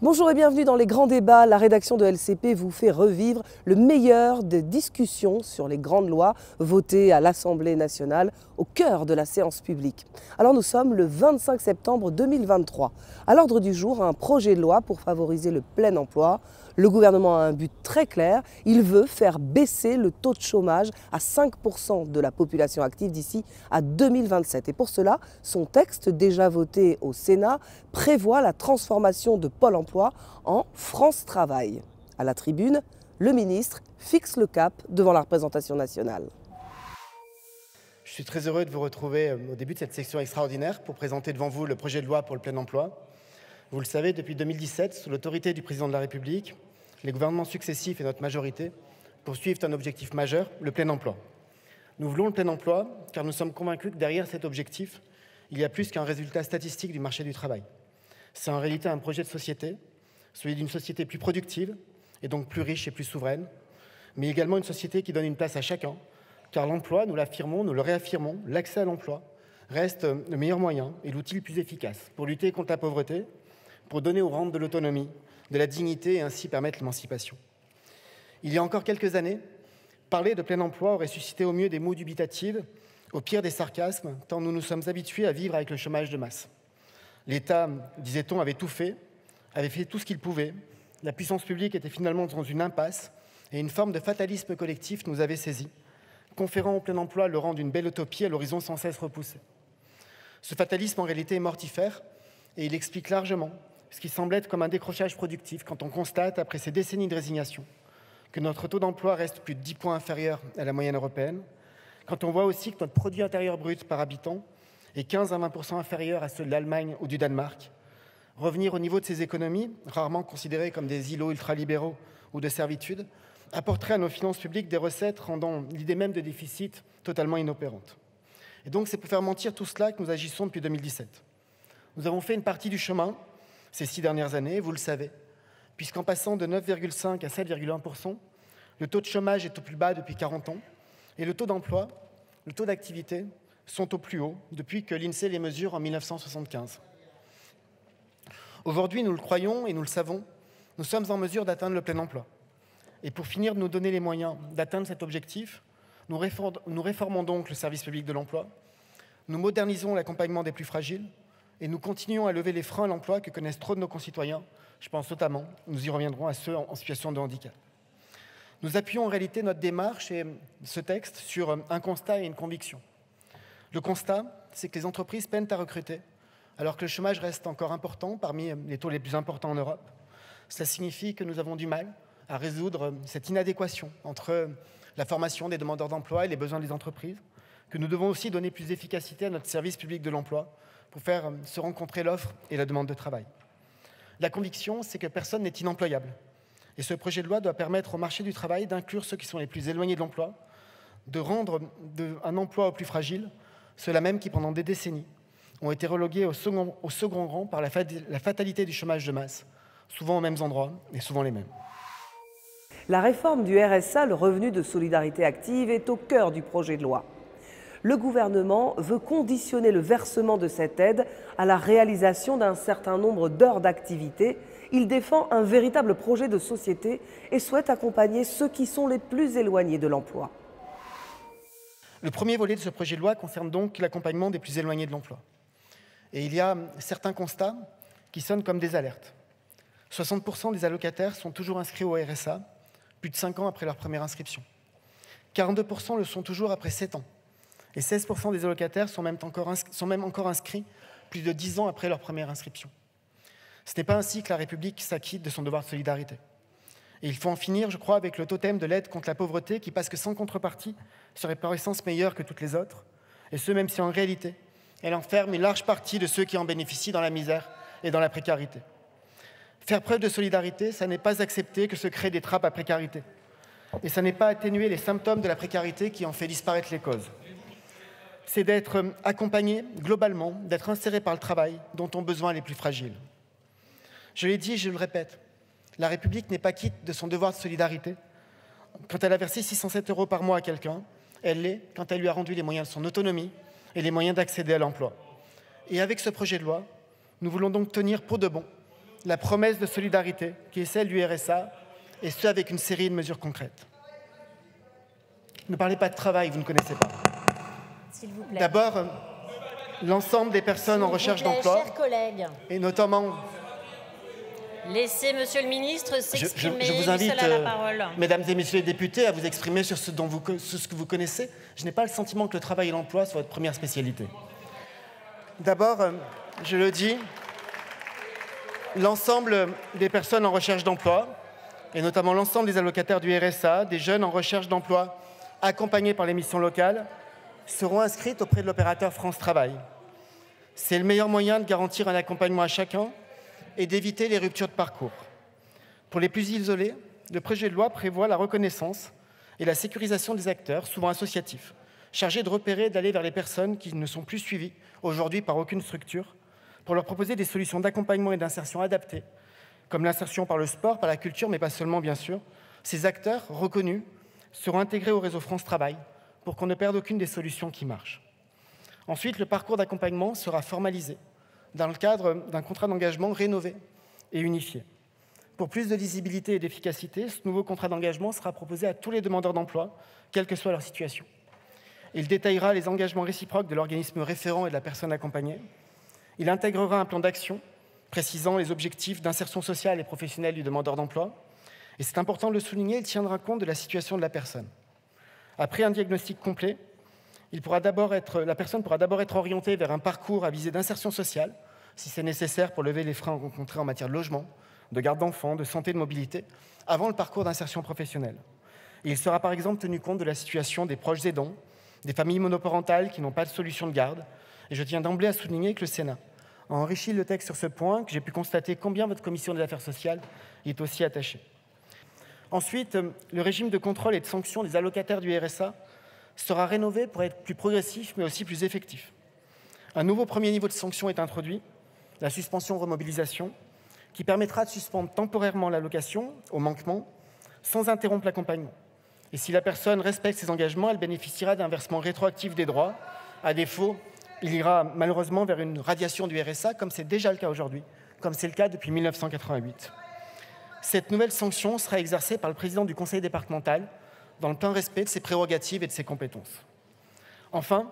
Bonjour et bienvenue dans les grands débats. La rédaction de LCP vous fait revivre le meilleur des discussions sur les grandes lois votées à l'Assemblée nationale au cœur de la séance publique. Alors nous sommes le 25 septembre 2023. À l'ordre du jour, un projet de loi pour favoriser le plein emploi. Le gouvernement a un but très clair. Il veut faire baisser le taux de chômage à 5% de la population active d'ici à 2027. Et pour cela, son texte, déjà voté au Sénat, prévoit la transformation de Pôle emploi en France Travail. À la tribune, le ministre fixe le cap devant la représentation nationale. Je suis très heureux de vous retrouver au début de cette section extraordinaire pour présenter devant vous le projet de loi pour le plein emploi. Vous le savez, depuis 2017, sous l'autorité du président de la République, les gouvernements successifs et notre majorité poursuivent un objectif majeur, le plein emploi. Nous voulons le plein emploi car nous sommes convaincus que derrière cet objectif, il y a plus qu'un résultat statistique du marché du travail. C'est en réalité un projet de société, celui d'une société plus productive et donc plus riche et plus souveraine, mais également une société qui donne une place à chacun, car l'emploi, nous l'affirmons, nous le réaffirmons, l'accès à l'emploi reste le meilleur moyen et l'outil le plus efficace pour lutter contre la pauvreté, pour donner aux rentes de l'autonomie, de la dignité et ainsi permettre l'émancipation. Il y a encore quelques années, parler de plein emploi aurait suscité au mieux des mots dubitatifs, au pire des sarcasmes, tant nous nous sommes habitués à vivre avec le chômage de masse. L'État, disait-on, avait tout fait, avait fait tout ce qu'il pouvait. La puissance publique était finalement dans une impasse et une forme de fatalisme collectif nous avait saisis, conférant au plein emploi le rang d'une belle utopie à l'horizon sans cesse repoussé. Ce fatalisme, en réalité, est mortifère et il explique largement ce qui semble être comme un décrochage productif quand on constate, après ces décennies de résignation, que notre taux d'emploi reste plus de 10 points inférieur à la moyenne européenne, quand on voit aussi que notre produit intérieur brut par habitant est 15 à 20% inférieur à ceux de l'Allemagne ou du Danemark. Revenir au niveau de ces économies, rarement considérées comme des îlots ultralibéraux ou de servitude, apporterait à nos finances publiques des recettes rendant l'idée même de déficit totalement inopérante. Et donc c'est pour faire mentir tout cela que nous agissons depuis 2017. Nous avons fait une partie du chemin ces 6 dernières années, vous le savez, puisqu'en passant de 9,5 à 7,1%, le taux de chômage est au plus bas depuis 40 ans et le taux d'emploi, le taux d'activité sont au plus haut depuis que l'INSEE les mesure en 1975. Aujourd'hui, nous le croyons et nous le savons, nous sommes en mesure d'atteindre le plein emploi. Et pour finir de nous donner les moyens d'atteindre cet objectif, nous réformons donc le service public de l'emploi, nous modernisons l'accompagnement des plus fragiles et nous continuons à lever les freins à l'emploi que connaissent trop de nos concitoyens. Je pense notamment, nous y reviendrons, à ceux en situation de handicap. Nous appuyons en réalité notre démarche et ce texte sur un constat et une conviction. Le constat, c'est que les entreprises peinent à recruter, alors que le chômage reste encore important, parmi les taux les plus importants en Europe. Cela signifie que nous avons du mal à résoudre cette inadéquation entre la formation des demandeurs d'emploi et les besoins des entreprises, que nous devons aussi donner plus d'efficacité à notre service public de l'emploi pour faire se rencontrer l'offre et la demande de travail. La conviction, c'est que personne n'est inemployable. Et ce projet de loi doit permettre au marché du travail d'inclure ceux qui sont les plus éloignés de l'emploi, de rendre un emploi aux plus fragiles, ceux-là même qui, pendant des décennies, ont été relégués au second rang par la fatalité du chômage de masse, souvent aux mêmes endroits et souvent les mêmes. La réforme du RSA, le revenu de solidarité active, est au cœur du projet de loi. Le gouvernement veut conditionner le versement de cette aide à la réalisation d'un certain nombre d'heures d'activité. Il défend un véritable projet de société et souhaite accompagner ceux qui sont les plus éloignés de l'emploi. Le premier volet de ce projet de loi concerne donc l'accompagnement des plus éloignés de l'emploi. Et il y a certains constats qui sonnent comme des alertes. 60% des allocataires sont toujours inscrits au RSA, plus de 5 ans après leur première inscription. 42% le sont toujours après 7 ans. Et 16% des allocataires sont même encore inscrits plus de 10 ans après leur première inscription. Ce n'est pas ainsi que la République s'acquitte de son devoir de solidarité. Et il faut en finir, je crois, avec le totem de l'aide contre la pauvreté qui, parce que sans contrepartie, serait par essence meilleure que toutes les autres, et ce, même si en réalité, elle enferme une large partie de ceux qui en bénéficient dans la misère et dans la précarité. Faire preuve de solidarité, ça n'est pas accepter que se créent des trappes à précarité. Et ça n'est pas atténuer les symptômes de la précarité qui en fait disparaître les causes. C'est d'être accompagné globalement, d'être inséré par le travail dont ont besoin les plus fragiles. Je l'ai dit et je le répète, la République n'est pas quitte de son devoir de solidarité. Quand elle a versé 607 € par mois à quelqu'un, elle l'est quand elle lui a rendu les moyens de son autonomie et les moyens d'accéder à l'emploi. Et avec ce projet de loi, nous voulons donc tenir pour de bon la promesse de solidarité qui est celle du RSA, et ce avec une série de mesures concrètes. Ne parlez pas de travail, vous ne connaissez pas. S'il vous plaît. D'abord, l'ensemble des personnes en recherche d'emploi, chers collègues, et notamment... laissez Monsieur le Ministre s'exprimer. Je vous invite, la parole. mesdames et messieurs les députés, à vous exprimer sur ce que vous connaissez. Je n'ai pas le sentiment que le travail et l'emploi soient votre première spécialité. D'abord, je le dis, l'ensemble des personnes en recherche d'emploi, et notamment l'ensemble des allocataires du RSA, des jeunes en recherche d'emploi accompagnés par les missions locales, seront inscrites auprès de l'opérateur France Travail. C'est le meilleur moyen de garantir un accompagnement à chacun et d'éviter les ruptures de parcours. Pour les plus isolés, le projet de loi prévoit la reconnaissance et la sécurisation des acteurs, souvent associatifs, chargés de repérer et d'aller vers les personnes qui ne sont plus suivies aujourd'hui par aucune structure, pour leur proposer des solutions d'accompagnement et d'insertion adaptées, comme l'insertion par le sport, par la culture, mais pas seulement, bien sûr. Ces acteurs reconnus seront intégrés au réseau France Travail pour qu'on ne perde aucune des solutions qui marchent. Ensuite, le parcours d'accompagnement sera formalisé dans le cadre d'un contrat d'engagement rénové et unifié. Pour plus de lisibilité et d'efficacité, ce nouveau contrat d'engagement sera proposé à tous les demandeurs d'emploi, quelle que soit leur situation. Il détaillera les engagements réciproques de l'organisme référent et de la personne accompagnée. Il intégrera un plan d'action précisant les objectifs d'insertion sociale et professionnelle du demandeur d'emploi. Et c'est important de le souligner, il tiendra compte de la situation de la personne. Après un diagnostic complet, la personne pourra d'abord être orientée vers un parcours à visée d'insertion sociale, si c'est nécessaire pour lever les freins rencontrés en matière de logement, de garde d'enfants, de santé, de mobilité, avant le parcours d'insertion professionnelle. Et il sera par exemple tenu compte de la situation des proches aidants, des familles monoparentales qui n'ont pas de solution de garde. Et je tiens d'emblée à souligner que le Sénat a enrichi le texte sur ce point, que j'ai pu constater combien votre commission des affaires sociales y est aussi attachée. Ensuite, le régime de contrôle et de sanction des allocataires du RSA sera rénové pour être plus progressif, mais aussi plus effectif. Un nouveau premier niveau de sanction est introduit, la suspension-remobilisation, qui permettra de suspendre temporairement l'allocation au manquement, sans interrompre l'accompagnement. Et si la personne respecte ses engagements, elle bénéficiera d'un versement rétroactif des droits. À défaut, il ira malheureusement vers une radiation du RSA, comme c'est déjà le cas aujourd'hui, comme c'est le cas depuis 1988. Cette nouvelle sanction sera exercée par le président du conseil départemental, dans le plein respect de ses prérogatives et de ses compétences. Enfin,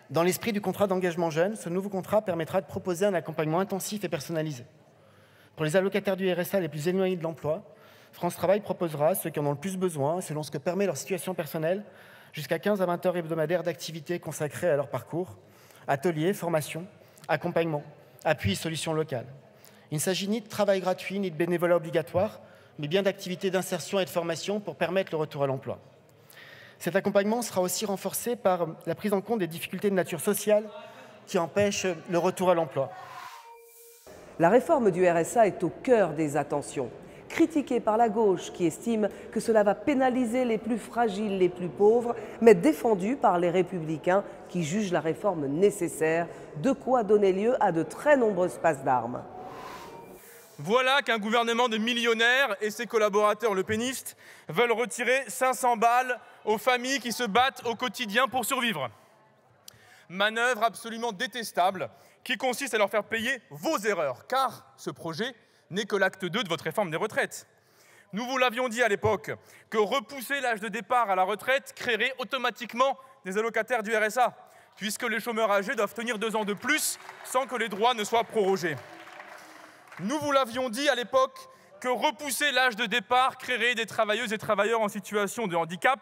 dans l'esprit du contrat d'engagement jeune, ce nouveau contrat permettra de proposer un accompagnement intensif et personnalisé. Pour les allocataires du RSA les plus éloignés de l'emploi, France Travail proposera à ceux qui en ont le plus besoin, selon ce que permet leur situation personnelle, jusqu'à 15 à 20 heures hebdomadaires d'activités consacrées à leur parcours, ateliers, formations, accompagnement, appui et solutions locales. Il ne s'agit ni de travail gratuit, ni de bénévolat obligatoire, mais bien d'activités d'insertion et de formation pour permettre le retour à l'emploi. Cet accompagnement sera aussi renforcé par la prise en compte des difficultés de nature sociale qui empêchent le retour à l'emploi. La réforme du RSA est au cœur des attentions. Critiquée par la gauche qui estime que cela va pénaliser les plus fragiles, les plus pauvres, mais défendue par les républicains qui jugent la réforme nécessaire, de quoi donner lieu à de très nombreuses passes d'armes. Voilà qu'un gouvernement de millionnaires et ses collaborateurs lepénistes veulent retirer 500 balles aux familles qui se battent au quotidien pour survivre. Manœuvre absolument détestable qui consiste à leur faire payer vos erreurs, car ce projet n'est que l'acte 2 de votre réforme des retraites. Nous vous l'avions dit à l'époque, que repousser l'âge de départ à la retraite créerait automatiquement des allocataires du RSA, puisque les chômeurs âgés doivent tenir 2 ans de plus sans que les droits ne soient prorogés. Nous vous l'avions dit à l'époque que repousser l'âge de départ créerait des travailleuses et travailleurs en situation de handicap,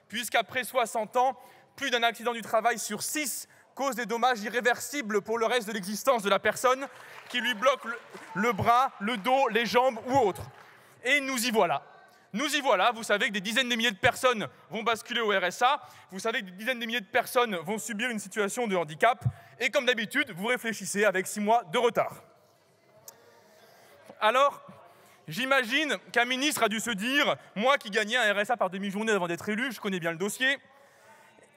puisqu'après 60 ans, plus d'un accident du travail sur 6 cause des dommages irréversibles pour le reste de l'existence de la personne, qui lui bloque le bras, le dos, les jambes ou autre. Et nous y voilà. Nous y voilà, vous savez que des dizaines de milliers de personnes vont basculer au RSA, vous savez que des dizaines de milliers de personnes vont subir une situation de handicap, et comme d'habitude, vous réfléchissez avec 6 mois de retard. Alors, j'imagine qu'un ministre a dû se dire, moi qui gagnais un RSA par demi-journée avant d'être élu, je connais bien le dossier,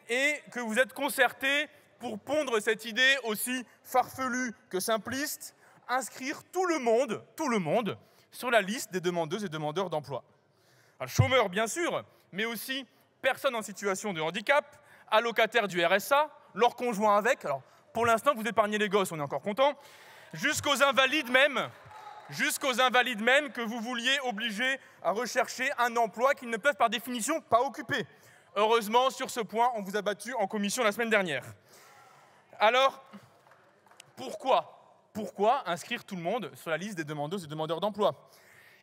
et que vous êtes concertés pour pondre cette idée aussi farfelue que simpliste, inscrire tout le monde sur la liste des demandeuses et demandeurs d'emploi. Chômeurs, bien sûr, mais aussi personnes en situation de handicap, allocataires du RSA, leurs conjoints avec, alors pour l'instant vous épargnez les gosses, on est encore content, jusqu'aux invalides même, jusqu'aux invalides même que vous vouliez obliger à rechercher un emploi qu'ils ne peuvent par définition pas occuper. Heureusement, sur ce point, on vous a battu en commission la semaine dernière. Alors, pourquoi inscrire tout le monde sur la liste des demandeuses et demandeurs d'emploi?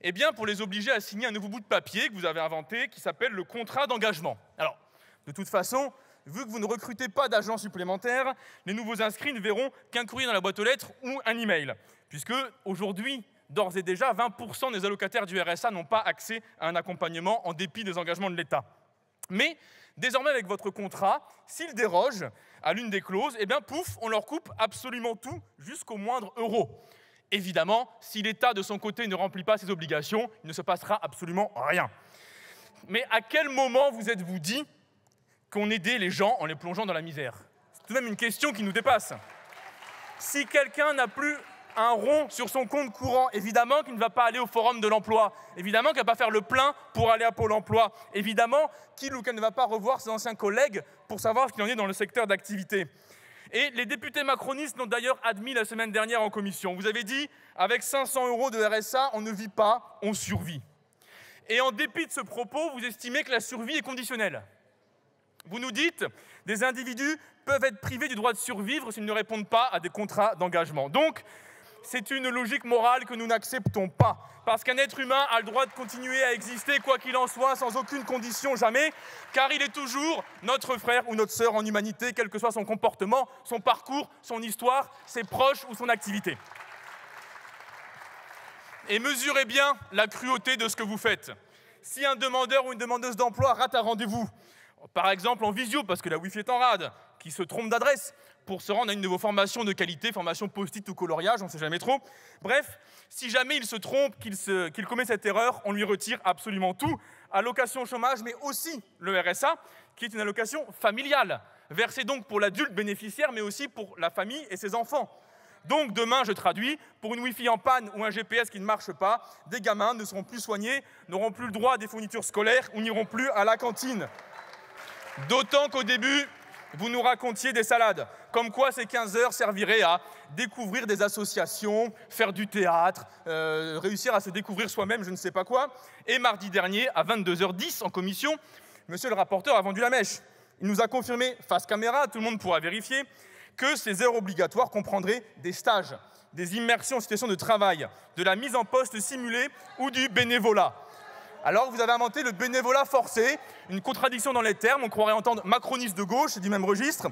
Eh bien, pour les obliger à signer un nouveau bout de papier que vous avez inventé, qui s'appelle le contrat d'engagement. Alors, de toute façon, vu que vous ne recrutez pas d'agents supplémentaires, les nouveaux inscrits ne verront qu'un courrier dans la boîte aux lettres ou un email, puisque aujourd'hui, d'ores et déjà, 20% des allocataires du RSA n'ont pas accès à un accompagnement en dépit des engagements de l'État. Mais désormais, avec votre contrat, s'ils dérogent à l'une des clauses, eh bien, pouf, on leur coupe absolument tout, jusqu'au moindre euro. Évidemment, si l'État, de son côté, ne remplit pas ses obligations, il ne se passera absolument rien. Mais à quel moment vous êtes-vous dit qu'on aidait les gens en les plongeant dans la misère? C'est tout de même une question qui nous dépasse. Si quelqu'un n'a plus un rond sur son compte courant, évidemment qu'il ne va pas aller au forum de l'emploi, évidemment qu'il ne va pas faire le plein pour aller à Pôle emploi, évidemment qu'il ou qu'elle ne va pas revoir ses anciens collègues pour savoir ce qu'il en est dans le secteur d'activité. Et les députés macronistes l'ont d'ailleurs admis la semaine dernière en commission. Vous avez dit, avec 500 € de RSA, on ne vit pas, on survit. Et en dépit de ce propos, vous estimez que la survie est conditionnelle. Vous nous dites, des individus peuvent être privés du droit de survivre s'ils ne répondent pas à des contrats d'engagement. Donc, c'est une logique morale que nous n'acceptons pas. Parce qu'un être humain a le droit de continuer à exister, quoi qu'il en soit, sans aucune condition, jamais, car il est toujours notre frère ou notre sœur en humanité, quel que soit son comportement, son parcours, son histoire, ses proches ou son activité. Et mesurez bien la cruauté de ce que vous faites. Si un demandeur ou une demandeuse d'emploi rate un rendez-vous, par exemple en visio, parce que la Wi-Fi est en rade, qui se trompe d'adresse pour se rendre à une de vos formations de qualité, formation post-it ou coloriage, on ne sait jamais trop. Bref, si jamais il se trompe, qu'il commet cette erreur, on lui retire absolument tout, allocation chômage, mais aussi le RSA, qui est une allocation familiale, versée donc pour l'adulte bénéficiaire, mais aussi pour la famille et ses enfants. Donc demain, je traduis, pour une Wi-Fi en panne ou un GPS qui ne marche pas, des gamins ne seront plus soignés, n'auront plus le droit à des fournitures scolaires ou n'iront plus à la cantine. D'autant qu'au début, vous nous racontiez des salades, comme quoi ces 15 heures serviraient à découvrir des associations, faire du théâtre, réussir à se découvrir soi-même, je ne sais pas quoi. Et mardi dernier, à 22h10 en commission, monsieur le rapporteur a vendu la mèche. Il nous a confirmé, face caméra, tout le monde pourra vérifier, que ces heures obligatoires comprendraient des stages, des immersions en situation de travail, de la mise en poste simulée ou du bénévolat. Alors vous avez inventé le bénévolat forcé, une contradiction dans les termes, on croirait entendre macroniste de gauche, c'est du même registre.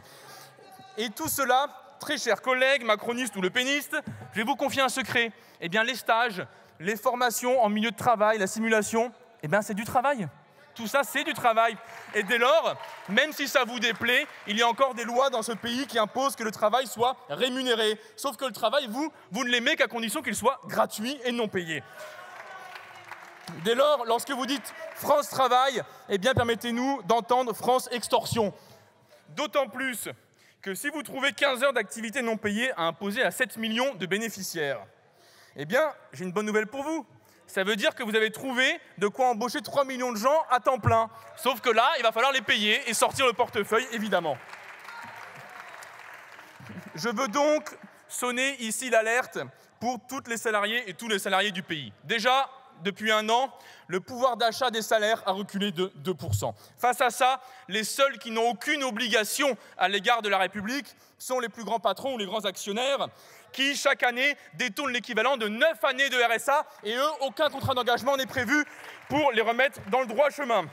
Et tout cela, très chers collègues, macronistes ou lepénistes, je vais vous confier un secret. Eh bien les stages, les formations en milieu de travail, la simulation, eh bien c'est du travail. Tout ça, c'est du travail. Et dès lors, même si ça vous déplaît, il y a encore des lois dans ce pays qui imposent que le travail soit rémunéré. Sauf que le travail, vous ne l'aimez qu'à condition qu'il soit gratuit et non payé. Dès lors, lorsque vous dites France Travail, eh bien permettez-nous d'entendre France Extorsion. D'autant plus que si vous trouvez 15 heures d'activité non payée à imposer à 7 millions de bénéficiaires, eh bien, j'ai une bonne nouvelle pour vous. Ça veut dire que vous avez trouvé de quoi embaucher 3 millions de gens à temps plein. Sauf que là, il va falloir les payer et sortir le portefeuille, évidemment. Je veux donc sonner ici l'alerte pour toutes les salariés et tous les salariés du pays. Déjà, depuis un an, le pouvoir d'achat des salaires a reculé de 2%. Face à ça, les seuls qui n'ont aucune obligation à l'égard de la République sont les plus grands patrons ou les grands actionnaires qui, chaque année, détournent l'équivalent de 9 années de RSA et eux, aucun contrat d'engagement n'est prévu pour les remettre dans le droit chemin.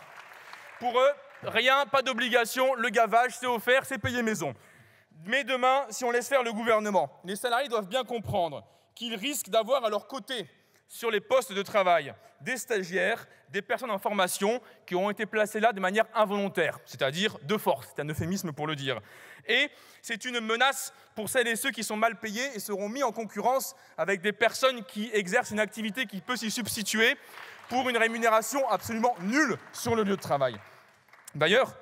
Pour eux, rien, pas d'obligation, le gavage, c'est offert, c'est payé maison. Mais demain, si on laisse faire le gouvernement, les salariés doivent bien comprendre qu'ils risquent d'avoir à leur côté, sur les postes de travail, des stagiaires, des personnes en formation qui ont été placées là de manière involontaire, c'est-à-dire de force, c'est un euphémisme pour le dire. Et c'est une menace pour celles et ceux qui sont mal payés et seront mis en concurrence avec des personnes qui exercent une activité qui peut s'y substituer pour une rémunération absolument nulle sur le lieu de travail. D'ailleurs,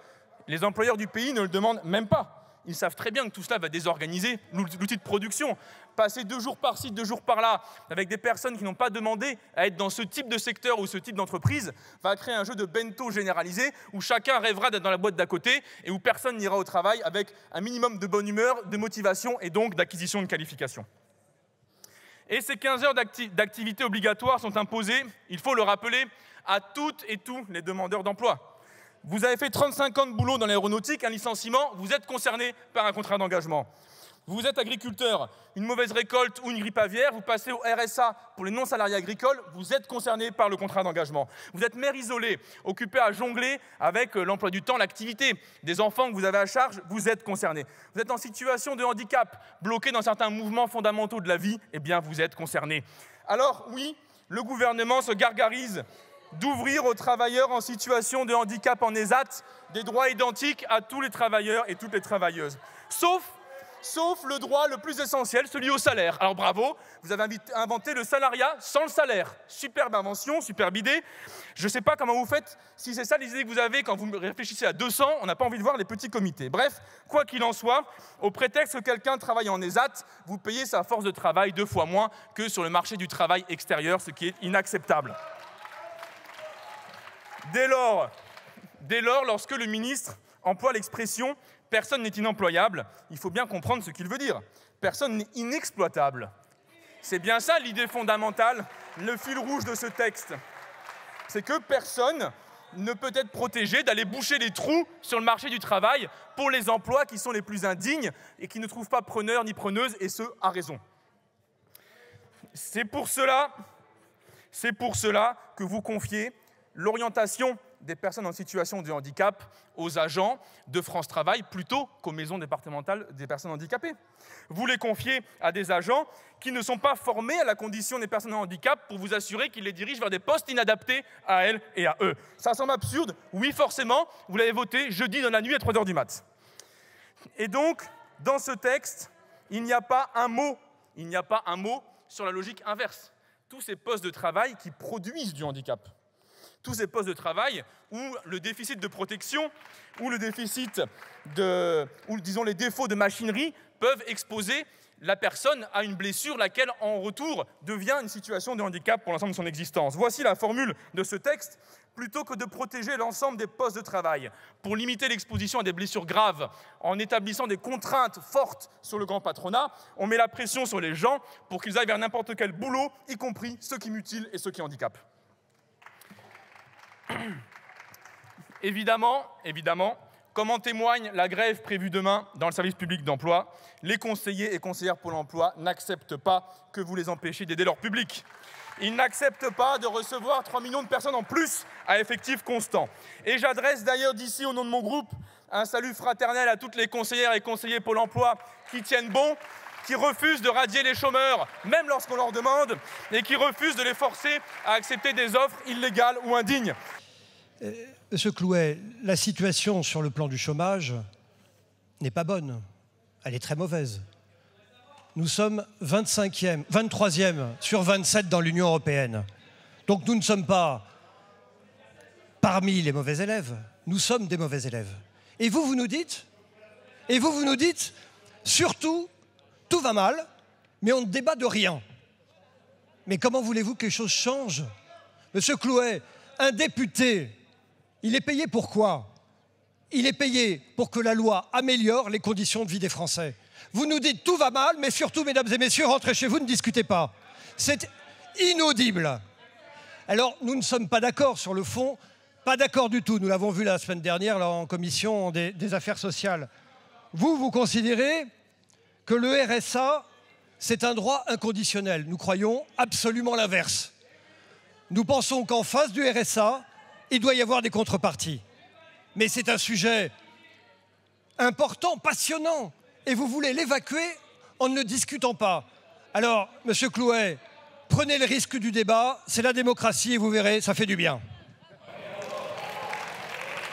les employeurs du pays ne le demandent même pas. Ils savent très bien que tout cela va désorganiser l'outil de production. Passer 2 jours par-ci, 2 jours par-là, avec des personnes qui n'ont pas demandé à être dans ce type de secteur ou ce type d'entreprise, va créer un jeu de bento généralisé où chacun rêvera d'être dans la boîte d'à côté et où personne n'ira au travail avec un minimum de bonne humeur, de motivation et donc d'acquisition de qualifications. Et ces 15 heures d'activité obligatoire sont imposées, il faut le rappeler, à toutes et tous les demandeurs d'emploi. Vous avez fait 35 ans de boulot dans l'aéronautique, un licenciement, vous êtes concerné par un contrat d'engagement. Vous êtes agriculteur, une mauvaise récolte ou une grippe aviaire, vous passez au RSA pour les non-salariés agricoles, vous êtes concerné par le contrat d'engagement. Vous êtes mère isolée, occupée à jongler avec l'emploi du temps, l'activité des enfants que vous avez à charge, vous êtes concerné. Vous êtes en situation de handicap, bloqué dans certains mouvements fondamentaux de la vie, eh bien vous êtes concerné. Alors oui, le gouvernement se gargarise d'ouvrir aux travailleurs en situation de handicap en ESAT des droits identiques à tous les travailleurs et toutes les travailleuses. Sauf le droit le plus essentiel, celui au salaire. Alors bravo, vous avez inventé le salariat sans le salaire. Superbe invention, superbe idée. Je ne sais pas comment vous faites, si c'est ça les idées que vous avez quand vous réfléchissez à 200, on n'a pas envie de voir les petits comités. Bref, quoi qu'il en soit, au prétexte que quelqu'un travaille en ESAT, vous payez sa force de travail 2 fois moins que sur le marché du travail extérieur, ce qui est inacceptable. Dès lors, lorsque le ministre emploie l'expression « personne n'est inemployable », il faut bien comprendre ce qu'il veut dire. Personne n'est inexploitable. C'est bien ça l'idée fondamentale, le fil rouge de ce texte. C'est que personne ne peut être protégé d'aller boucher les trous sur le marché du travail pour les emplois qui sont les plus indignes et qui ne trouvent pas preneurs ni preneuses, et ce, à raison. C'est pour cela que vous confiez l'orientation des personnes en situation de handicap aux agents de France Travail plutôt qu'aux maisons départementales des personnes handicapées. Vous les confiez à des agents qui ne sont pas formés à la condition des personnes en handicap pour vous assurer qu'ils les dirigent vers des postes inadaptés à elles et à eux. Ça semble absurde? Oui, forcément, vous l'avez voté jeudi dans la nuit à 3 h du mat'. Et donc, dans ce texte, il n'y a pas un mot sur la logique inverse. Tous ces postes de travail qui produisent du handicap. Tous ces postes de travail où le déficit de protection ou le déficit ou disons les défauts de machinerie peuvent exposer la personne à une blessure, laquelle en retour devient une situation de handicap pour l'ensemble de son existence. Voici la formule de ce texte. Plutôt que de protéger l'ensemble des postes de travail pour limiter l'exposition à des blessures graves en établissant des contraintes fortes sur le grand patronat, on met la pression sur les gens pour qu'ils aillent vers n'importe quel boulot, y compris ceux qui mutilent et ceux qui handicapent. Évidemment, comme en témoigne la grève prévue demain dans le service public d'emploi, les conseillers et conseillères Pôle emploi n'acceptent pas que vous les empêchiez d'aider leur public. Ils n'acceptent pas de recevoir 3 millions de personnes en plus à effectif constant. Et j'adresse d'ailleurs d'ici, au nom de mon groupe, un salut fraternel à toutes les conseillères et conseillers Pôle emploi qui tiennent bon, qui refusent de radier les chômeurs, même lorsqu'on leur demande, et qui refusent de les forcer à accepter des offres illégales ou indignes. Monsieur Clouet, la situation sur le plan du chômage n'est pas bonne. Elle est très mauvaise. Nous sommes 23e sur 27 dans l'Union européenne. Donc nous ne sommes pas parmi les mauvais élèves, nous sommes des mauvais élèves. Et vous nous dites, surtout, tout va mal, mais on ne débat de rien. Mais comment voulez-vous que les choses changent? Monsieur Clouet, un député, il est payé pour quoi? Il est payé pour que la loi améliore les conditions de vie des Français. Vous nous dites tout va mal, mais surtout, mesdames et messieurs, rentrez chez vous, ne discutez pas. C'est inaudible. Alors, nous ne sommes pas d'accord sur le fond, pas d'accord du tout. Nous l'avons vu la semaine dernière là, en commission des affaires sociales. Vous considérez que le RSA, c'est un droit inconditionnel. Nous croyons absolument l'inverse. Nous pensons qu'en face du RSA, il doit y avoir des contreparties. Mais c'est un sujet important, passionnant, et vous voulez l'évacuer en ne discutant pas. Alors, monsieur Clouet, prenez le risque du débat, c'est la démocratie et vous verrez, ça fait du bien.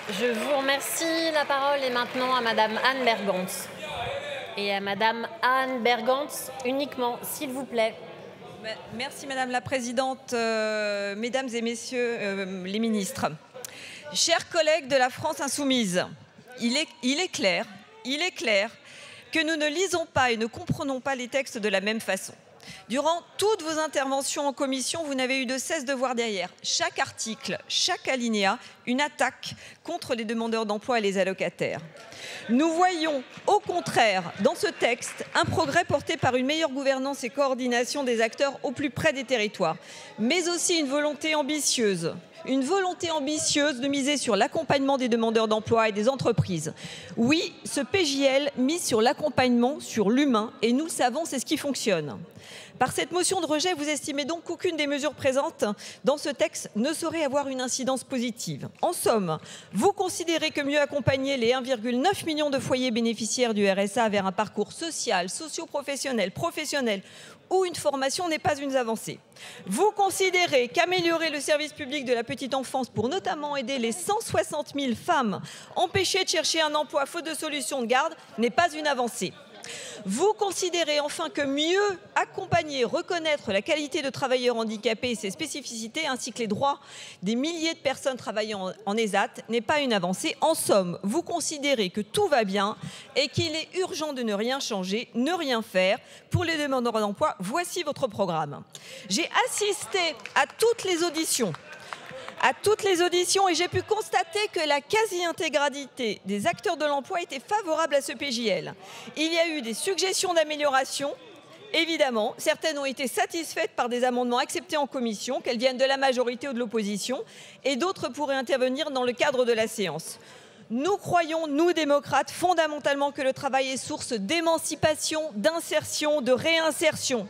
Je vous remercie. La parole est maintenant à madame Anne Bergantz. Et à madame Anne Bergantz uniquement, s'il vous plaît. Merci madame la présidente, mesdames et messieurs les ministres. Chers collègues de la France insoumise, il est clair que nous ne lisons pas et ne comprenons pas les textes de la même façon. Durant toutes vos interventions en commission, vous n'avez eu de cesse de voir derrière chaque article, chaque alinéa, une attaque contre les demandeurs d'emploi et les allocataires. Nous voyons au contraire dans ce texte un progrès porté par une meilleure gouvernance et coordination des acteurs au plus près des territoires, mais aussi une volonté ambitieuse de miser sur l'accompagnement des demandeurs d'emploi et des entreprises. Oui, ce PJL mise sur l'accompagnement, sur l'humain, et nous le savons, c'est ce qui fonctionne. Par cette motion de rejet, vous estimez donc qu'aucune des mesures présentes dans ce texte ne saurait avoir une incidence positive. En somme, vous considérez que mieux accompagner les 1,9 million de foyers bénéficiaires du RSA vers un parcours social, socio-professionnel, professionnel ou une formation n'est pas une avancée. Vous considérez qu'améliorer le service public de la petite enfance pour notamment aider les 160 000 femmes empêchées de chercher un emploi faute de solution de garde n'est pas une avancée. Vous considérez enfin que mieux accompagner, reconnaître la qualité de travailleurs handicapés et ses spécificités, ainsi que les droits des milliers de personnes travaillant en ESAT n'est pas une avancée. En somme, vous considérez que tout va bien et qu'il est urgent de ne rien changer, ne rien faire pour les demandeurs d'emploi. Voici votre programme. J'ai assisté à toutes les auditions et j'ai pu constater que la quasi-intégralité des acteurs de l'emploi était favorable à ce PJL. Il y a eu des suggestions d'amélioration. Évidemment, certaines ont été satisfaites par des amendements acceptés en commission, qu'elles viennent de la majorité ou de l'opposition, et d'autres pourraient intervenir dans le cadre de la séance. Nous croyons, nous démocrates, fondamentalement que le travail est source d'émancipation, d'insertion, de réinsertion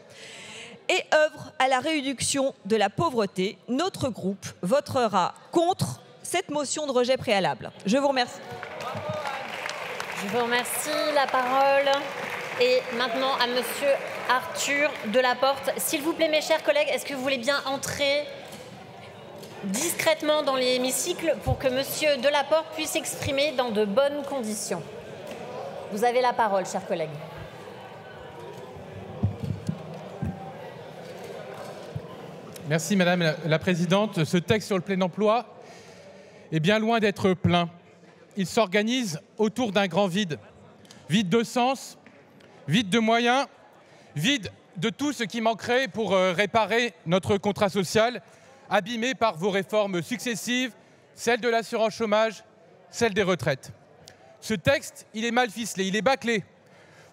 et œuvre à la réduction de la pauvreté. Notre groupe votera contre cette motion de rejet préalable. Je vous remercie. Je vous remercie. La parole est maintenant à Monsieur Arthur Delaporte. S'il vous plaît, mes chers collègues, est-ce que vous voulez bien entrer discrètement dans l'hémicycle pour que Monsieur Delaporte puisse s'exprimer dans de bonnes conditions? Vous avez la parole, chers collègues. Merci Madame la Présidente. Ce texte sur le plein emploi est bien loin d'être plein. Il s'organise autour d'un grand vide. Vide de sens, vide de moyens, vide de tout ce qui manquerait pour réparer notre contrat social, abîmé par vos réformes successives, celle de l'assurance chômage, celle des retraites. Ce texte, il est mal ficelé, il est bâclé.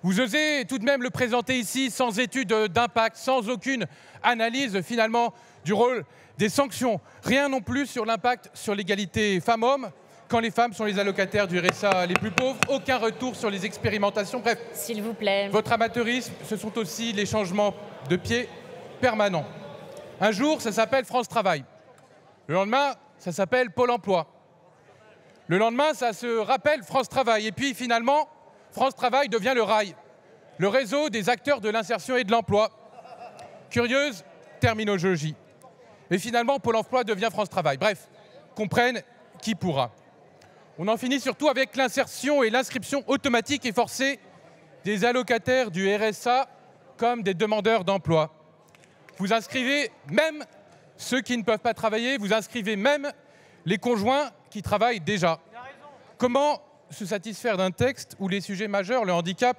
Vous osez tout de même le présenter ici sans étude d'impact, sans aucune analyse finalement du rôle des sanctions. Rien non plus sur l'impact sur l'égalité femmes-hommes, quand les femmes sont les allocataires du RSA les plus pauvres. Aucun retour sur les expérimentations. Bref, s'il vous plaît. Votre amateurisme, ce sont aussi les changements de pied permanents. Un jour, ça s'appelle France Travail. Le lendemain, ça s'appelle Pôle emploi. Le lendemain, ça se rappelle France Travail. Et puis finalement, France Travail devient le RAI, le réseau des acteurs de l'insertion et de l'emploi. Curieuse terminologie. Et finalement, Pôle emploi devient France Travail. Bref, comprenne qui pourra. On en finit surtout avec l'insertion et l'inscription automatique et forcée des allocataires du RSA comme des demandeurs d'emploi. Vous inscrivez même ceux qui ne peuvent pas travailler, vous inscrivez même les conjoints qui travaillent déjà. Comment se satisfaire d'un texte où les sujets majeurs, le handicap,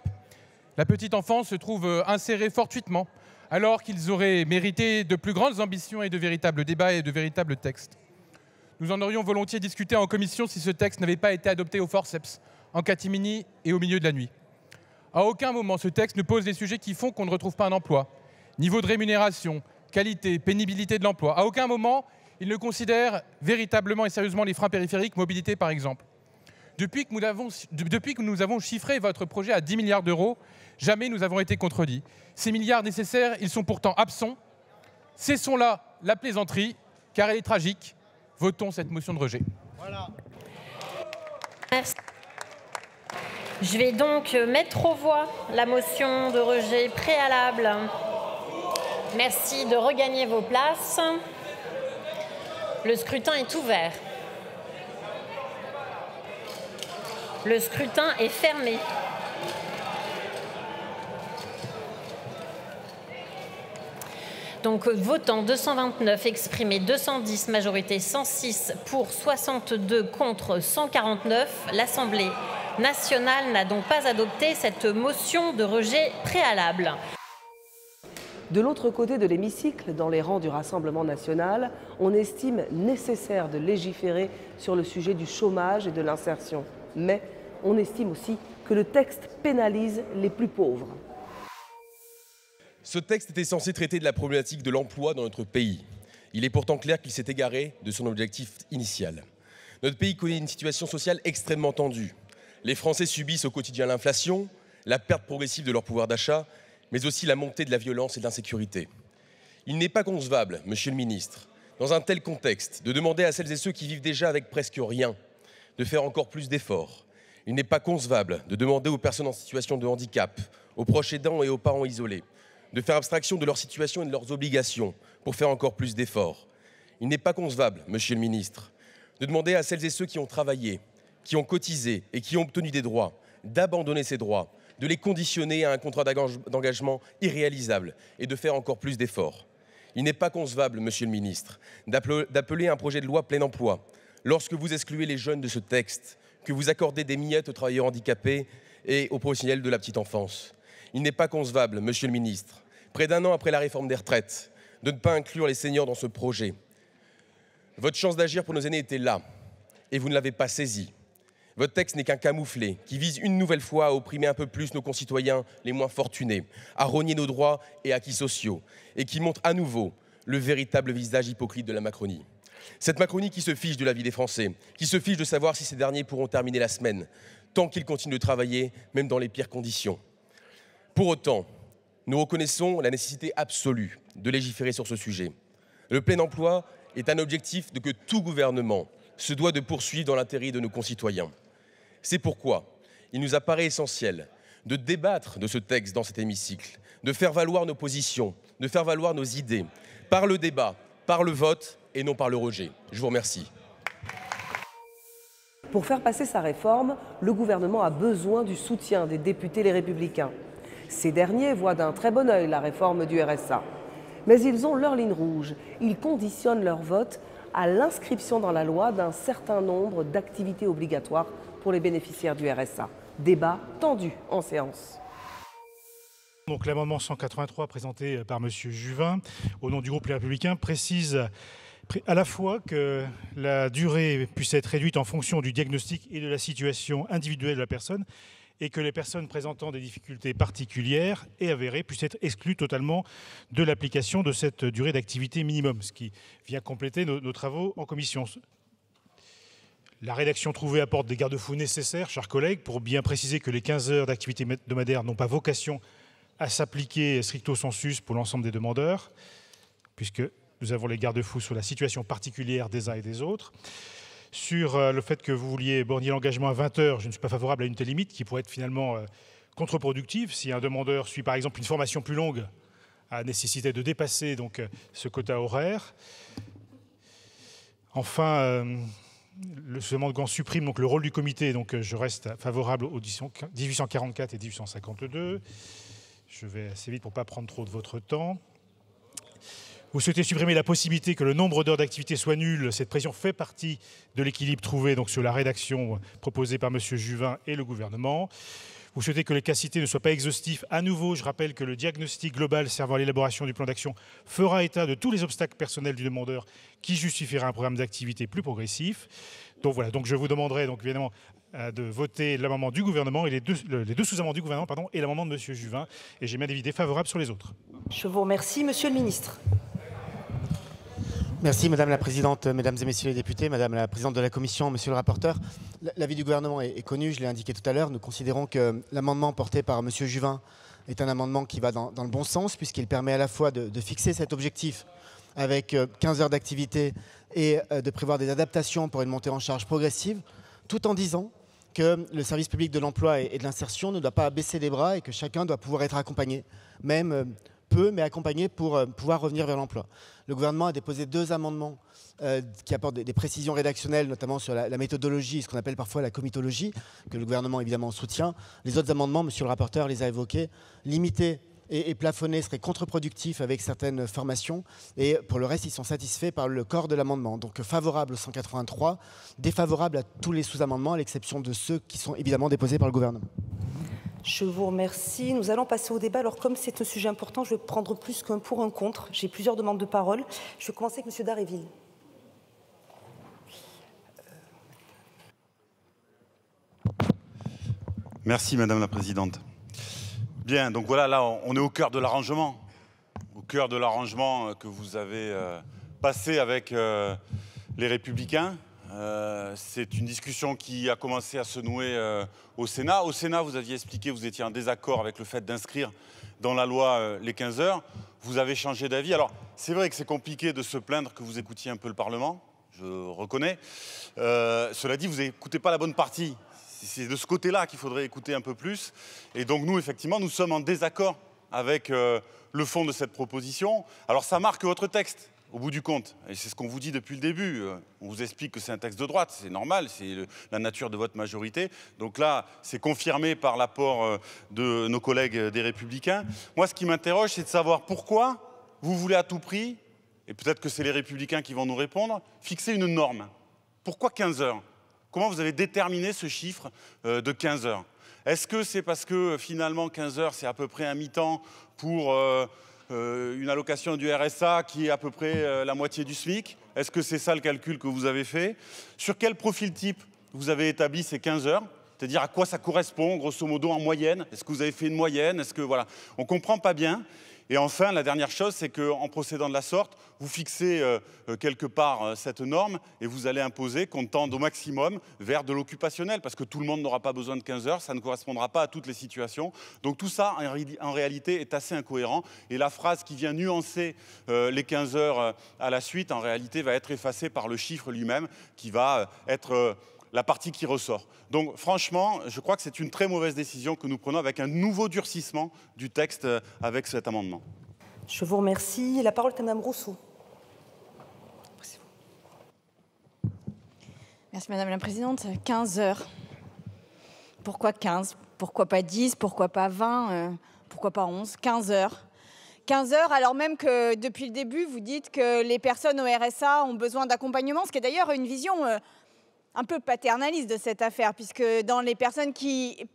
la petite enfance, se trouvent insérés fortuitement, alors qu'ils auraient mérité de plus grandes ambitions et de véritables débats et de véritables textes? Nous en aurions volontiers discuté en commission si ce texte n'avait pas été adopté au forceps, en catimini et au milieu de la nuit. À aucun moment, ce texte ne pose des sujets qui font qu'on ne retrouve pas un emploi. Niveau de rémunération, qualité, pénibilité de l'emploi. À aucun moment, il ne considère véritablement et sérieusement les freins périphériques, mobilité par exemple. Depuis que nous avons chiffré votre projet à 10 milliards d'euros, jamais nous avons été contredits. Ces milliards nécessaires, ils sont pourtant absents. Cessons là la plaisanterie, car elle est tragique. Votons cette motion de rejet. Voilà. Merci. Je vais donc mettre aux voix la motion de rejet préalable. Merci de regagner vos places. Le scrutin est ouvert. Le scrutin est fermé. Donc, votant 229, exprimé 210, majorité 106 pour, 62 contre 149. L'Assemblée nationale n'a donc pas adopté cette motion de rejet préalable. De l'autre côté de l'hémicycle, dans les rangs du Rassemblement national, on estime nécessaire de légiférer sur le sujet du chômage et de l'insertion. Mais On estime aussi que le texte pénalise les plus pauvres. Ce texte était censé traiter de la problématique de l'emploi dans notre pays. Il est pourtant clair qu'il s'est égaré de son objectif initial. Notre pays connaît une situation sociale extrêmement tendue. Les Français subissent au quotidien l'inflation, la perte progressive de leur pouvoir d'achat, mais aussi la montée de la violence et de l'insécurité. Il n'est pas concevable, Monsieur le Ministre, dans un tel contexte, de demander à celles et ceux qui vivent déjà avec presque rien de faire encore plus d'efforts. Il n'est pas concevable de demander aux personnes en situation de handicap, aux proches aidants et aux parents isolés, de faire abstraction de leur situation et de leurs obligations pour faire encore plus d'efforts. Il n'est pas concevable, Monsieur le Ministre, de demander à celles et ceux qui ont travaillé, qui ont cotisé et qui ont obtenu des droits, d'abandonner ces droits, de les conditionner à un contrat d'engagement irréalisable et de faire encore plus d'efforts. Il n'est pas concevable, Monsieur le Ministre, d'appeler un projet de loi plein emploi lorsque vous excluez les jeunes de ce texte, que vous accordez des miettes aux travailleurs handicapés et aux professionnels de la petite enfance. Il n'est pas concevable, Monsieur le Ministre, près d'un an après la réforme des retraites, de ne pas inclure les seniors dans ce projet. Votre chance d'agir pour nos aînés était là, et vous ne l'avez pas saisie. Votre texte n'est qu'un camouflet qui vise une nouvelle fois à opprimer un peu plus nos concitoyens les moins fortunés, à rogner nos droits et acquis sociaux, et qui montre à nouveau le véritable visage hypocrite de la Macronie. Cette Macronie qui se fiche de la vie des Français, qui se fiche de savoir si ces derniers pourront terminer la semaine, tant qu'ils continuent de travailler, même dans les pires conditions. Pour autant, nous reconnaissons la nécessité absolue de légiférer sur ce sujet. Le plein emploi est un objectif que tout gouvernement se doit de poursuivre dans l'intérêt de nos concitoyens. C'est pourquoi il nous apparaît essentiel de débattre de ce texte dans cet hémicycle, de faire valoir nos positions, de faire valoir nos idées, par le débat, par le vote et non par le rejet. Je vous remercie. Pour faire passer sa réforme, le gouvernement a besoin du soutien des députés Les Républicains. Ces derniers voient d'un très bon œil la réforme du RSA. Mais ils ont leur ligne rouge. Ils conditionnent leur vote à l'inscription dans la loi d'un certain nombre d'activités obligatoires pour les bénéficiaires du RSA. Débat tendu en séance. Donc l'amendement 183 présenté par M. Juvin, au nom du groupe Les Républicains, précise à la fois que la durée puisse être réduite en fonction du diagnostic et de la situation individuelle de la personne, et que les personnes présentant des difficultés particulières et avérées puissent être exclues totalement de l'application de cette durée d'activité minimum, ce qui vient compléter nos travaux en commission. La rédaction trouvée apporte des garde-fous nécessaires, chers collègues, pour bien préciser que les 15 heures d'activité hebdomadaire n'ont pas vocation à s'appliquer stricto sensus pour l'ensemble des demandeurs, puisque nous avons les garde-fous sur la situation particulière des uns et des autres. Sur le fait que vous vouliez borner l'engagement à 20 heures, je ne suis pas favorable à une telle limite qui pourrait être finalement contre-productive. Si un demandeur suit par exemple une formation plus longue, à nécessité de dépasser donc, ce quota horaire. Enfin, ce amendement supprime donc, le rôle du comité, donc je reste favorable aux 1844 et 1852. Je vais assez vite pour ne pas prendre trop de votre temps. Vous souhaitez supprimer la possibilité que le nombre d'heures d'activité soit nul. Cette pression fait partie de l'équilibre trouvé donc, sur la rédaction proposée par M. Juvin et le gouvernement. Vous souhaitez que les cas cités ne soient pas exhaustifs. À nouveau, je rappelle que le diagnostic global servant à l'élaboration du plan d'action fera état de tous les obstacles personnels du demandeur qui justifiera un programme d'activité plus progressif. Donc voilà, donc je vous demanderai donc évidemment de voter l'amendement du gouvernement et les deux sous-amendements du gouvernement et l'amendement de M. Juvin. Et j'ai bien des avis défavorables sur les autres. Je vous remercie, Monsieur le Ministre. Merci Madame la Présidente, Mesdames et Messieurs les députés, Madame la Présidente de la Commission, Monsieur le rapporteur. L'avis du gouvernement est connu, je l'ai indiqué tout à l'heure. Nous considérons que l'amendement porté par Monsieur Juvin est un amendement qui va dans le bon sens puisqu'il permet à la fois de fixer cet objectif avec 15 heures d'activité et de prévoir des adaptations pour une montée en charge progressive, tout en disant que le service public de l'emploi et de l'insertion ne doit pas baisser les bras et que chacun doit pouvoir être accompagné, même peu, mais accompagné pour pouvoir revenir vers l'emploi. Le gouvernement a déposé 2 amendements qui apportent des précisions rédactionnelles, notamment sur la méthodologie, ce qu'on appelle parfois la comitologie, que le gouvernement évidemment soutient. Les autres amendements, monsieur le rapporteur les a évoqués, limités et plafonnés seraient contre-productifs avec certaines formations. Et pour le reste, ils sont satisfaits par le corps de l'amendement. Donc favorable au 183, défavorable à tous les sous-amendements, à l'exception de ceux qui sont évidemment déposés par le gouvernement. Je vous remercie. Nous allons passer au débat. Alors, comme c'est un sujet important, je vais prendre plus qu'un pour, un contre. J'ai plusieurs demandes de parole. Je vais commencer avec M. Dharréville. Merci Madame la Présidente. Bien, donc voilà, là on est au cœur de l'arrangement. Au cœur de l'arrangement que vous avez passé avec les Républicains. C'est une discussion qui a commencé à se nouer au Sénat. Au Sénat, vous aviez expliqué que vous étiez en désaccord avec le fait d'inscrire dans la loi les 15 heures. Vous avez changé d'avis. Alors, c'est vrai que c'est compliqué de se plaindre que vous écoutiez un peu le Parlement, je reconnais. Cela dit, vous n'écoutez pas la bonne partie. C'est de ce côté-là qu'il faudrait écouter un peu plus. Et donc nous, effectivement, nous sommes en désaccord avec le fond de cette proposition. Alors ça marque votre texte, au bout du compte. Et c'est ce qu'on vous dit depuis le début. On vous explique que c'est un texte de droite, c'est normal, c'est la nature de votre majorité. Donc là, c'est confirmé par l'apport de nos collègues des Républicains. Moi, ce qui m'interroge, c'est de savoir pourquoi vous voulez à tout prix, et peut-être que c'est les Républicains qui vont nous répondre, fixer une norme. Pourquoi 15 heures ? Comment vous avez déterminé ce chiffre de 15 heures? Est-ce que c'est parce que finalement 15 heures, c'est à peu près un mi-temps pour une allocation du RSA qui est à peu près la moitié du SMIC? Est-ce que c'est ça le calcul que vous avez fait? Sur quel profil type vous avez établi ces 15 heures? C'est-à-dire à quoi ça correspond, grosso modo, en moyenne? Est-ce que vous avez fait une moyenne? Est-ce que voilà, on ne comprend pas bien. Et enfin, la dernière chose, c'est qu'en procédant de la sorte, vous fixez quelque part cette norme et vous allez imposer qu'on tende au maximum vers de l'occupationnel, parce que tout le monde n'aura pas besoin de 15 heures, ça ne correspondra pas à toutes les situations. Donc tout ça, en réalité, est assez incohérent. Et la phrase qui vient nuancer les 15 heures à la suite, en réalité, va être effacée par le chiffre lui-même, qui va être la partie qui ressort. Donc franchement, je crois que c'est une très mauvaise décision que nous prenons avec un nouveau durcissement du texte avec cet amendement. Je vous remercie. La parole est à Mme Rousseau. Merci Madame la Présidente. 15 heures. Pourquoi 15? Pourquoi pas 10? Pourquoi pas 20? Pourquoi pas 11? 15 heures. 15 heures, alors même que depuis le début, vous dites que les personnes au RSA ont besoin d'accompagnement, ce qui est d'ailleurs une vision un peu paternaliste de cette affaire, puisque dans les personnes qui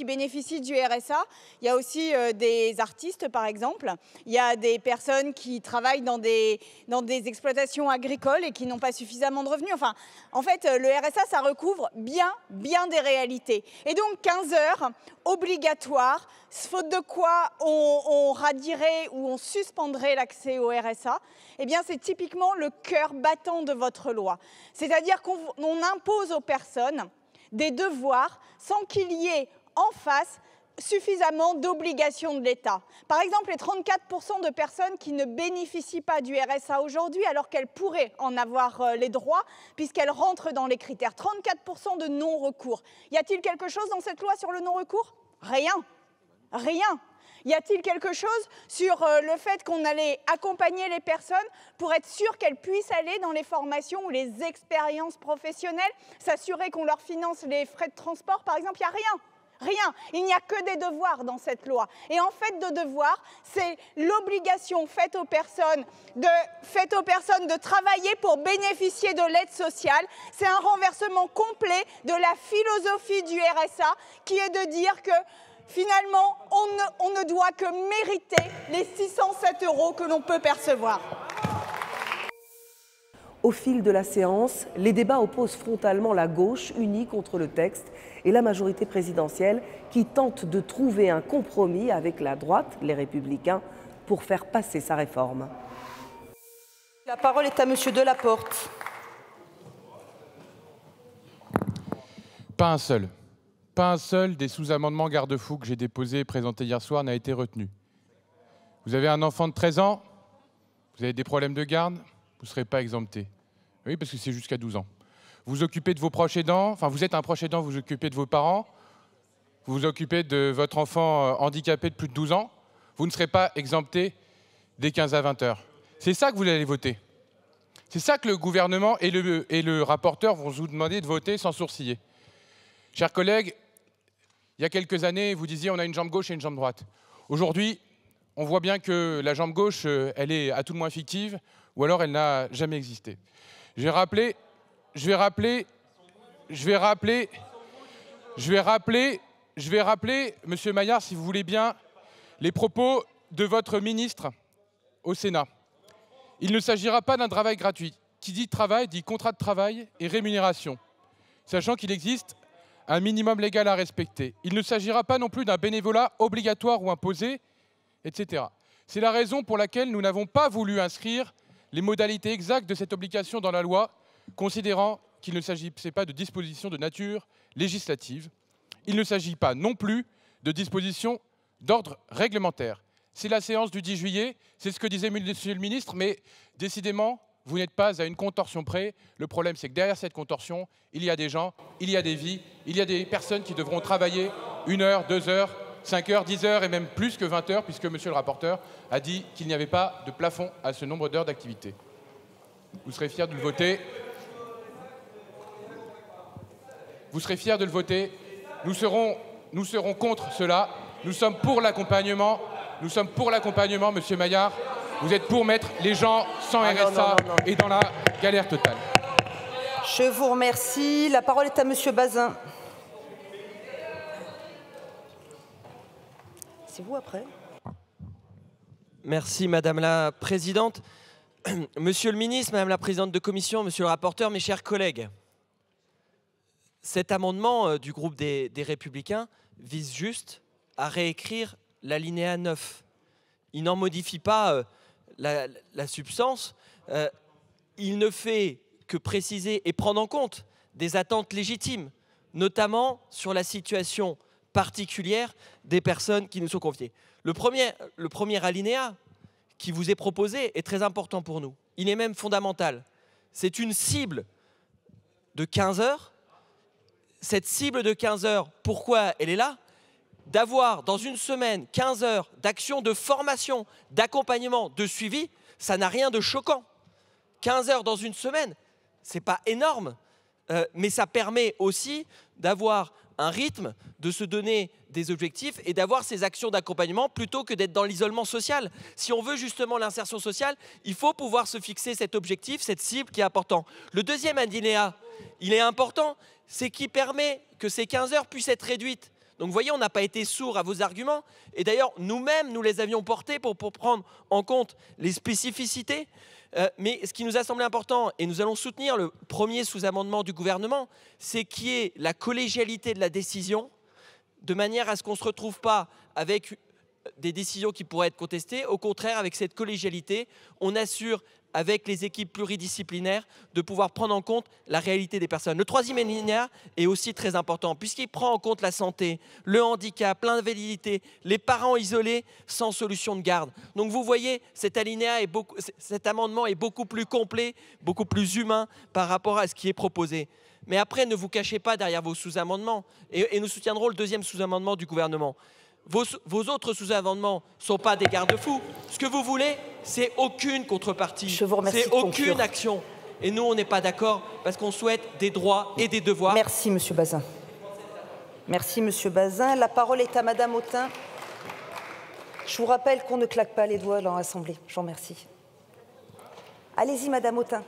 bénéficient du RSA, il y a aussi des artistes, par exemple. Il y a des personnes qui travaillent dans des exploitations agricoles et qui n'ont pas suffisamment de revenus. Enfin, en fait, le RSA, ça recouvre bien des réalités. Et donc, 15 heures obligatoires, faute de quoi on radierait ou on suspendrait l'accès au RSA, eh bien, c'est typiquement le cœur battant de votre loi. C'est-à-dire qu'on impose aux personnes des devoirs sans qu'il y ait en face suffisamment d'obligations de l'État. Par exemple, les 34% de personnes qui ne bénéficient pas du RSA aujourd'hui, alors qu'elles pourraient en avoir les droits, puisqu'elles rentrent dans les critères. 34% de non-recours. Y a-t-il quelque chose dans cette loi sur le non-recours? Rien. Rien. Y a-t-il quelque chose sur le fait qu'on allait accompagner les personnes pour être sûr qu'elles puissent aller dans les formations ou les expériences professionnelles, s'assurer qu'on leur finance les frais de transport, par exemple? Il n'y a rien. Rien. Il n'y a que des devoirs dans cette loi. Et en fait, de devoirs, c'est l'obligation faite aux personnes de travailler pour bénéficier de l'aide sociale. C'est un renversement complet de la philosophie du RSA qui est de dire que finalement, on ne doit que mériter les 607 € que l'on peut percevoir. Au fil de la séance, les débats opposent frontalement la gauche unie contre le texte et la majorité présidentielle qui tente de trouver un compromis avec la droite, les Républicains, pour faire passer sa réforme. La parole est à Monsieur Delaporte. Pas un seul. Pas un seul des sous-amendements garde-fous que j'ai déposés et présentés hier soir n'a été retenu. Vous avez un enfant de 13 ans, vous avez des problèmes de garde, vous ne serez pas exempté. Oui, parce que c'est jusqu'à 12 ans. Vous vous occupez de vos proches aidants, enfin vous êtes un proche aidant, vous vous occupez de vos parents, vous vous occupez de votre enfant handicapé de plus de 12 ans, vous ne serez pas exempté des 15 à 20 heures. C'est ça que vous allez voter. C'est ça que le gouvernement et le rapporteur vont vous demander de voter sans sourciller. Chers collègues, il y a quelques années, vous disiez on a une jambe gauche et une jambe droite. Aujourd'hui, on voit bien que la jambe gauche, elle est à tout le moins fictive, ou alors elle n'a jamais existé. Je vais rappeler, Monsieur Maillard, si vous voulez bien, les propos de votre ministre au Sénat. Il ne s'agira pas d'un travail gratuit. Qui dit travail, dit contrat de travail et rémunération. Sachant qu'il existe un minimum légal à respecter. Il ne s'agira pas non plus d'un bénévolat obligatoire ou imposé, etc. C'est la raison pour laquelle nous n'avons pas voulu inscrire les modalités exactes de cette obligation dans la loi, considérant qu'il ne s'agissait pas de dispositions de nature législative. Il ne s'agit pas non plus de dispositions d'ordre réglementaire. C'est la séance du 10 juillet, c'est ce que disait Monsieur le ministre, mais décidément, vous n'êtes pas à une contorsion près. Le problème, c'est que derrière cette contorsion, il y a des gens, il y a des vies, il y a des personnes qui devront travailler 1 heure, 2 heures, 5 heures, 10 heures et même plus que 20 heures, puisque Monsieur le rapporteur a dit qu'il n'y avait pas de plafond à ce nombre d'heures d'activité. Vous serez fiers de le voter. Vous serez fiers de le voter. Nous serons contre cela. Nous sommes pour l'accompagnement. Nous sommes pour l'accompagnement, Monsieur Maillard. Vous êtes pour mettre les gens sans RSA et dans la galère totale. Je vous remercie. La parole est à Monsieur Bazin. C'est vous après. Merci Madame la Présidente. Monsieur le Ministre, Madame la Présidente de Commission, Monsieur le rapporteur, mes chers collègues. Cet amendement du groupe des Républicains vise juste à réécrire l'alinéa 9. Il n'en modifie pas la substance. Il ne fait que préciser et prendre en compte des attentes légitimes, notamment sur la situation particulière des personnes qui nous sont confiées. Le premier alinéa qui vous est proposé est très important pour nous. Il est même fondamental. C'est une cible de 15 heures. Cette cible de 15 heures, pourquoi elle est là? D'avoir dans une semaine 15 heures d'action de formation, d'accompagnement, de suivi, ça n'a rien de choquant. 15 heures dans une semaine, c'est pas énorme, mais ça permet aussi d'avoir un rythme, de se donner des objectifs et d'avoir ces actions d'accompagnement plutôt que d'être dans l'isolement social. Si on veut justement l'insertion sociale, il faut pouvoir se fixer cet objectif, cette cible qui est important. Le deuxième alinéa, il est important, c'est qu'il permet que ces 15 heures puissent être réduites. Donc vous voyez, on n'a pas été sourds à vos arguments. Et d'ailleurs, nous-mêmes, nous les avions portés pour prendre en compte les spécificités. Mais ce qui nous a semblé important, et nous allons soutenir le premier sous-amendement du gouvernement, c'est qu'il y ait la collégialité de la décision, de manière à ce qu'on ne se retrouve pas avec des décisions qui pourraient être contestées. Au contraire, avec cette collégialité, on assure avec les équipes pluridisciplinaires de pouvoir prendre en compte la réalité des personnes. Le troisième alinéa est aussi très important puisqu'il prend en compte la santé, le handicap, l'invalidité, les parents isolés sans solution de garde. Donc vous voyez, cet amendement est beaucoup plus complet, beaucoup plus humain par rapport à ce qui est proposé. Mais après, ne vous cachez pas derrière vos sous-amendements et nous soutiendrons le deuxième sous-amendement du gouvernement. Vos autres sous-amendements ne sont pas des garde-fous. Ce que vous voulez, c'est aucune contrepartie. C'est aucune action. Et nous, on n'est pas d'accord parce qu'on souhaite des droits et des devoirs. Merci, Monsieur Bazin. Merci, Monsieur Bazin. La parole est à Madame Autain. Je vous rappelle qu'on ne claque pas les doigts dans l'Assemblée. Je vous remercie. Allez-y, Madame Autain.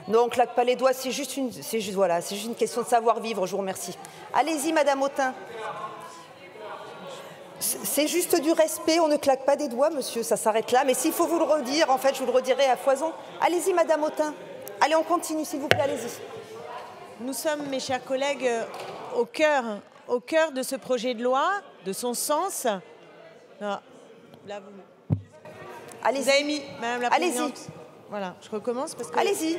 Non, on ne claque pas les doigts, c'est juste une question de savoir-vivre, je vous remercie. Allez-y, Madame Autain. C'est juste du respect, on ne claque pas des doigts, monsieur, ça s'arrête là. Mais s'il faut vous le redire, en fait, je vous le redirai à foison. Allez-y, Madame Autain. Allez, on continue, s'il vous plaît, allez-y. Nous sommes, mes chers collègues, au cœur de ce projet de loi, de son sens. Non, là, vous avez mis, Madame la Présidente. Allez-y. Voilà, je recommence parce que... Allez-y.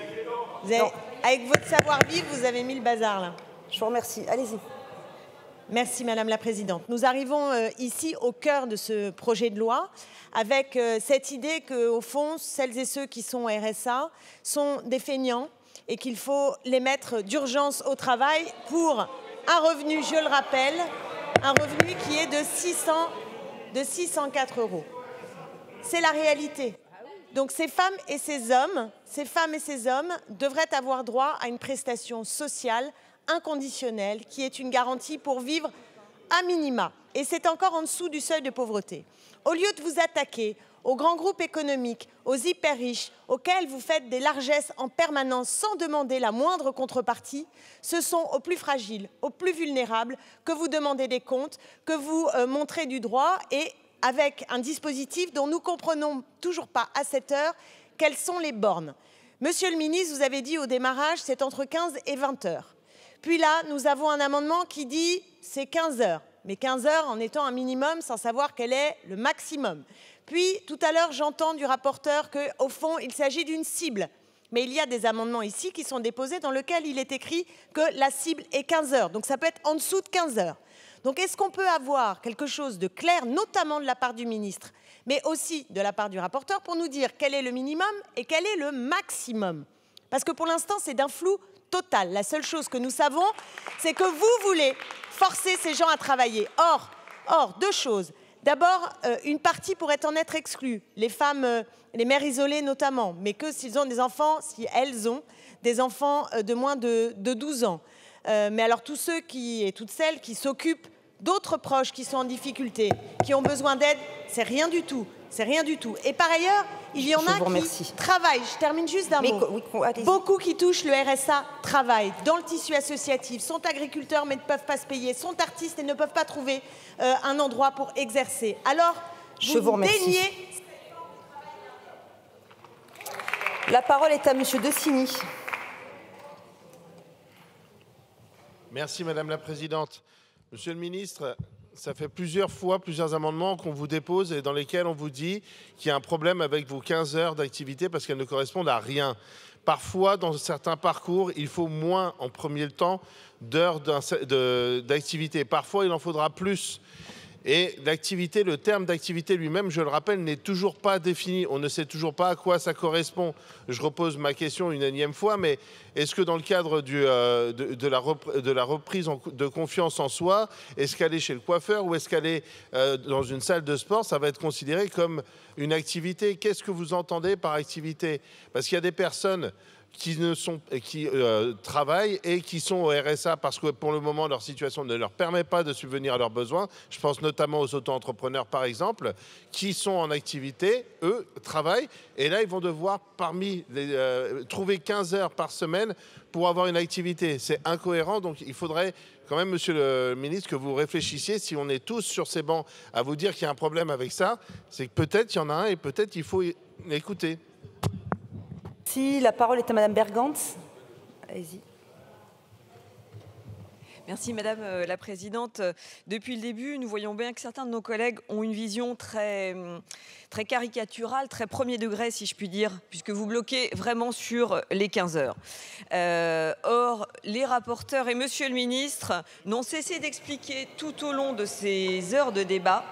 Avec votre savoir-vivre, vous avez mis le bazar, là. Je vous remercie. Allez-y. Merci, Madame la Présidente. Nous arrivons ici au cœur de ce projet de loi avec cette idée qu'au fond, celles et ceux qui sont RSA sont des feignants et qu'il faut les mettre d'urgence au travail pour un revenu, je le rappelle, un revenu qui est de 604 €. C'est la réalité. Donc ces femmes et ces hommes devraient avoir droit à une prestation sociale inconditionnelle qui est une garantie pour vivre à minima. Et c'est encore en dessous du seuil de pauvreté. Au lieu de vous attaquer aux grands groupes économiques, aux hyper riches, auxquels vous faites des largesses en permanence sans demander la moindre contrepartie, ce sont aux plus fragiles, aux plus vulnérables que vous demandez des comptes, que vous montrez du droit et avec un dispositif dont nous ne comprenons toujours pas à cette heure quelles sont les bornes. Monsieur le ministre, vous avez dit au démarrage, c'est entre 15 et 20 heures. Puis là, nous avons un amendement qui dit c'est 15 heures. Mais 15 heures en étant un minimum sans savoir quel est le maximum. Puis, tout à l'heure, j'entends du rapporteur qu'au fond, il s'agit d'une cible. Mais il y a des amendements ici qui sont déposés dans lesquels il est écrit que la cible est 15 heures. Donc ça peut être en dessous de 15 heures. Donc est-ce qu'on peut avoir quelque chose de clair, notamment de la part du ministre, mais aussi de la part du rapporteur, pour nous dire quel est le minimum et quel est le maximum? Parce que pour l'instant, c'est d'un flou total. La seule chose que nous savons, c'est que vous voulez forcer ces gens à travailler. Or, deux choses. D'abord, une partie pourrait en être exclue, les femmes, les mères isolées notamment, mais que s'ils ont des enfants, si elles ont des enfants de moins de 12 ans. Mais alors tous ceux et toutes celles qui s'occupent d'autres proches qui sont en difficulté, qui ont besoin d'aide, c'est rien du tout. C'est rien du tout. Et par ailleurs, il y en a qui travaillent. Je termine juste d'un mot. Beaucoup qui touchent le RSA travaillent dans le tissu associatif, sont agriculteurs mais ne peuvent pas se payer, sont artistes et ne peuvent pas trouver un endroit pour exercer. Alors, vous déniez... La parole est à Monsieur Decini. Merci Madame la Présidente. Monsieur le Ministre, ça fait plusieurs amendements qu'on vous dépose et dans lesquels on vous dit qu'il y a un problème avec vos 15 heures d'activité parce qu'elles ne correspondent à rien. Parfois, dans certains parcours, il faut moins en premier temps d'heures d'activité. Parfois, il en faudra plus. Et l'activité, le terme d'activité lui-même, je le rappelle, n'est toujours pas défini. On ne sait toujours pas à quoi ça correspond. Je repose ma question une énième fois, mais est-ce que dans le cadre de la reprise de confiance en soi, est-ce qu'aller chez le coiffeur ou est-ce qu'aller dans une salle de sport, ça va être considéré comme une activité? Qu'est-ce que vous entendez par activité? Parce qu'il y a des personnes qui travaillent et qui sont au RSA parce que pour le moment leur situation ne leur permet pas de subvenir à leurs besoins. Je pense notamment aux auto-entrepreneurs par exemple, qui sont en activité, eux travaillent et là ils vont devoir trouver 15 heures par semaine pour avoir une activité. C'est incohérent, donc il faudrait quand même, Monsieur le Ministre, que vous réfléchissiez, si on est tous sur ces bancs à vous dire qu'il y a un problème avec ça, c'est que peut-être il y en a un et peut-être il faut écouter. Si la parole est à Madame Bergantz, allez-y. Merci Madame la Présidente. Depuis le début, nous voyons bien que certains de nos collègues ont une vision très caricaturale, très premier degré si je puis dire, puisque vous bloquez vraiment sur les 15 heures. Or, les rapporteurs et Monsieur le Ministre n'ont cessé d'expliquer tout au long de ces heures de débat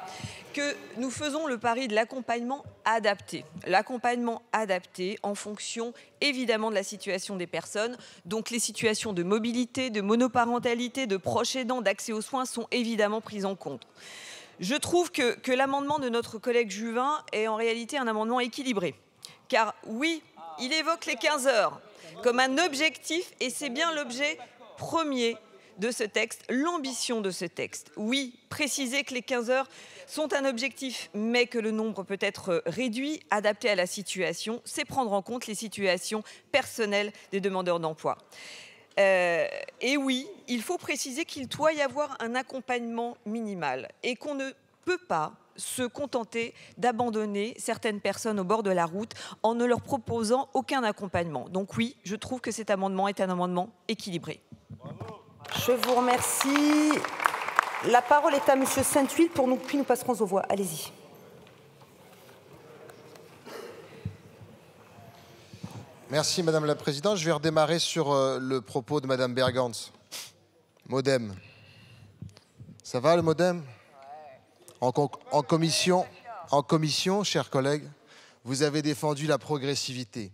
que nous faisons le pari de l'accompagnement adapté. L'accompagnement adapté en fonction évidemment de la situation des personnes. Donc les situations de mobilité, de monoparentalité, de proches aidants, d'accès aux soins sont évidemment prises en compte. Je trouve que l'amendement de notre collègue Juvin est en réalité un amendement équilibré. Car oui, il évoque les 15 heures comme un objectif et c'est bien l'objet premier de ce texte, l'ambition de ce texte. Oui, préciser que les 15 heures sont un objectif, mais que le nombre peut être réduit, adapté à la situation, c'est prendre en compte les situations personnelles des demandeurs d'emploi. Et oui, il faut préciser qu'il doit y avoir un accompagnement minimal et qu'on ne peut pas se contenter d'abandonner certaines personnes au bord de la route en ne leur proposant aucun accompagnement. Donc oui, je trouve que cet amendement est un amendement équilibré. Je vous remercie. La parole est à Monsieur Saint-Huil pour nous, puis nous passerons aux voix. Allez-y. Merci Madame la Présidente. Je vais redémarrer sur le propos de Madame Bergantz. Modem. Ça va le modem? En commission, chers collègues, vous avez défendu la progressivité.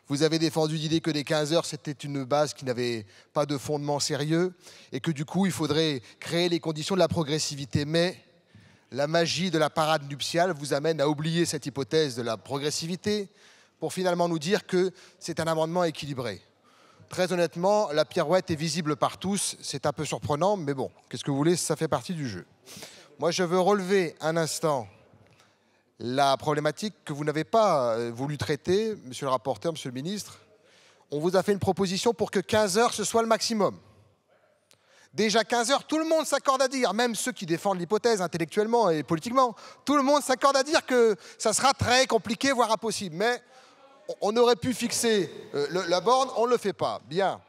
Vous avez défendu l'idée que les 15 heures, c'était une base qui n'avait pas de fondement sérieux et que du coup, il faudrait créer les conditions de la progressivité. Mais la magie de la parade nuptiale vous amène à oublier cette hypothèse de la progressivité pour finalement nous dire que c'est un amendement équilibré. Très honnêtement, la pirouette est visible par tous. C'est un peu surprenant, mais bon, qu'est-ce que vous voulez, ça fait partie du jeu. Moi, je veux relever un instant la problématique que vous n'avez pas voulu traiter, monsieur le rapporteur, monsieur le ministre. On vous a fait une proposition pour que 15 heures, ce soit le maximum. Déjà 15 heures, tout le monde s'accorde à dire, même ceux qui défendent l'hypothèse intellectuellement et politiquement, tout le monde s'accorde à dire que ça sera très compliqué, voire impossible. Mais on aurait pu fixer la borne, on ne le fait pas. Bien.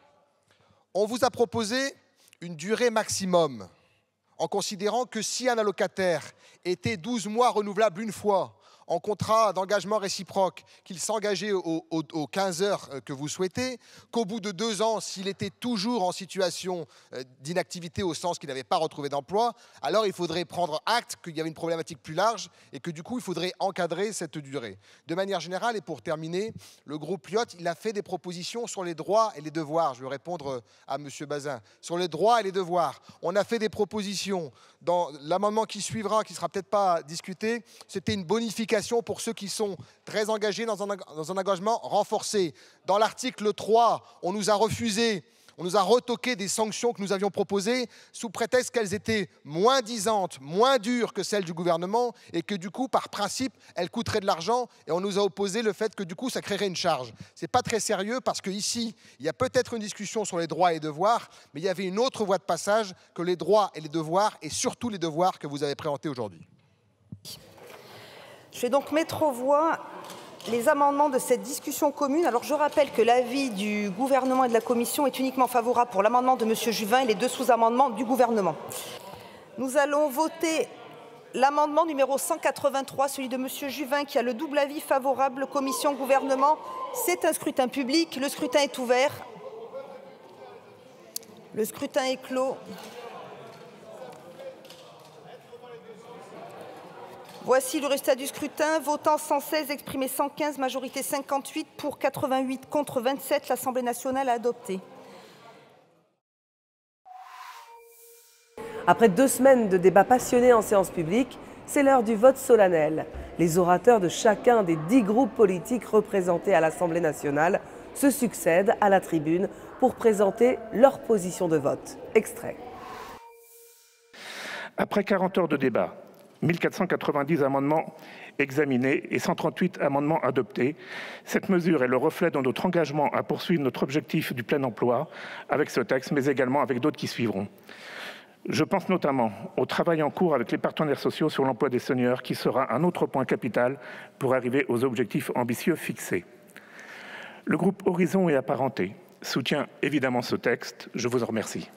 On vous a proposé une durée maximum, en considérant que si un allocataire était 12 mois renouvelable une fois, en contrat d'engagement réciproque, qu'il s'engageait aux 15 heures que vous souhaitez, qu'au bout de 2 ans, s'il était toujours en situation d'inactivité au sens qu'il n'avait pas retrouvé d'emploi, alors il faudrait prendre acte qu'il y avait une problématique plus large et que du coup, il faudrait encadrer cette durée. De manière générale, et pour terminer, le groupe Lyot, il a fait des propositions sur les droits et les devoirs. Je vais répondre à M. Bazin. Sur les droits et les devoirs, on a fait des propositions. Dans l'amendement qui suivra, qui ne sera peut-être pas discuté, c'était une bonification pour ceux qui sont très engagés dans un engagement renforcé. Dans l'article 3, on nous a refusé, on nous a retoqué des sanctions que nous avions proposées sous prétexte qu'elles étaient moins disantes, moins dures que celles du gouvernement et que du coup, par principe, elles coûteraient de l'argent et on nous a opposé le fait que du coup, ça créerait une charge. Ce n'est pas très sérieux parce qu'ici, il y a peut-être une discussion sur les droits et devoirs, mais il y avait une autre voie de passage que les droits et les devoirs et surtout les devoirs que vous avez présentés aujourd'hui. Je vais donc mettre aux voix les amendements de cette discussion commune. Alors je rappelle que l'avis du gouvernement et de la commission est uniquement favorable pour l'amendement de M. Juvin et les 2 sous-amendements du gouvernement. Nous allons voter l'amendement numéro 183, celui de M. Juvin, qui a le double avis favorable, commission-gouvernement. C'est un scrutin public. Le scrutin est ouvert. Le scrutin est clos. Voici le résultat du scrutin. Votant 116, exprimé 115, majorité 58, pour 88, contre 27. L'Assemblée nationale a adopté. Après 2 semaines de débats passionnés en séance publique, c'est l'heure du vote solennel. Les orateurs de chacun des 10 groupes politiques représentés à l'Assemblée nationale se succèdent à la tribune pour présenter leur position de vote. Extrait. Après 40 heures de débat, 1490 amendements examinés et 138 amendements adoptés. Cette mesure est le reflet de notre engagement à poursuivre notre objectif du plein emploi avec ce texte, mais également avec d'autres qui suivront. Je pense notamment au travail en cours avec les partenaires sociaux sur l'emploi des seniors, qui sera un autre point capital pour arriver aux objectifs ambitieux fixés. Le groupe Horizon et Apparentés soutient évidemment ce texte. Je vous en remercie.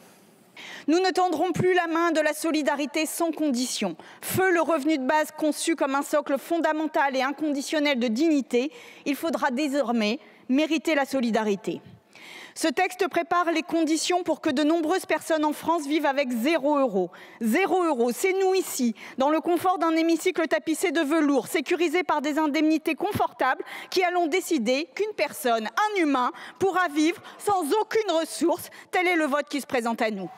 Nous ne tendrons plus la main de la solidarité sans condition. Feu le revenu de base conçu comme un socle fondamental et inconditionnel de dignité, il faudra désormais mériter la solidarité. Ce texte prépare les conditions pour que de nombreuses personnes en France vivent avec 0 €. 0 €, c'est nous ici, dans le confort d'un hémicycle tapissé de velours, sécurisé par des indemnités confortables, qui allons décider qu'une personne, un humain, pourra vivre sans aucune ressource. Tel est le vote qui se présente à nous.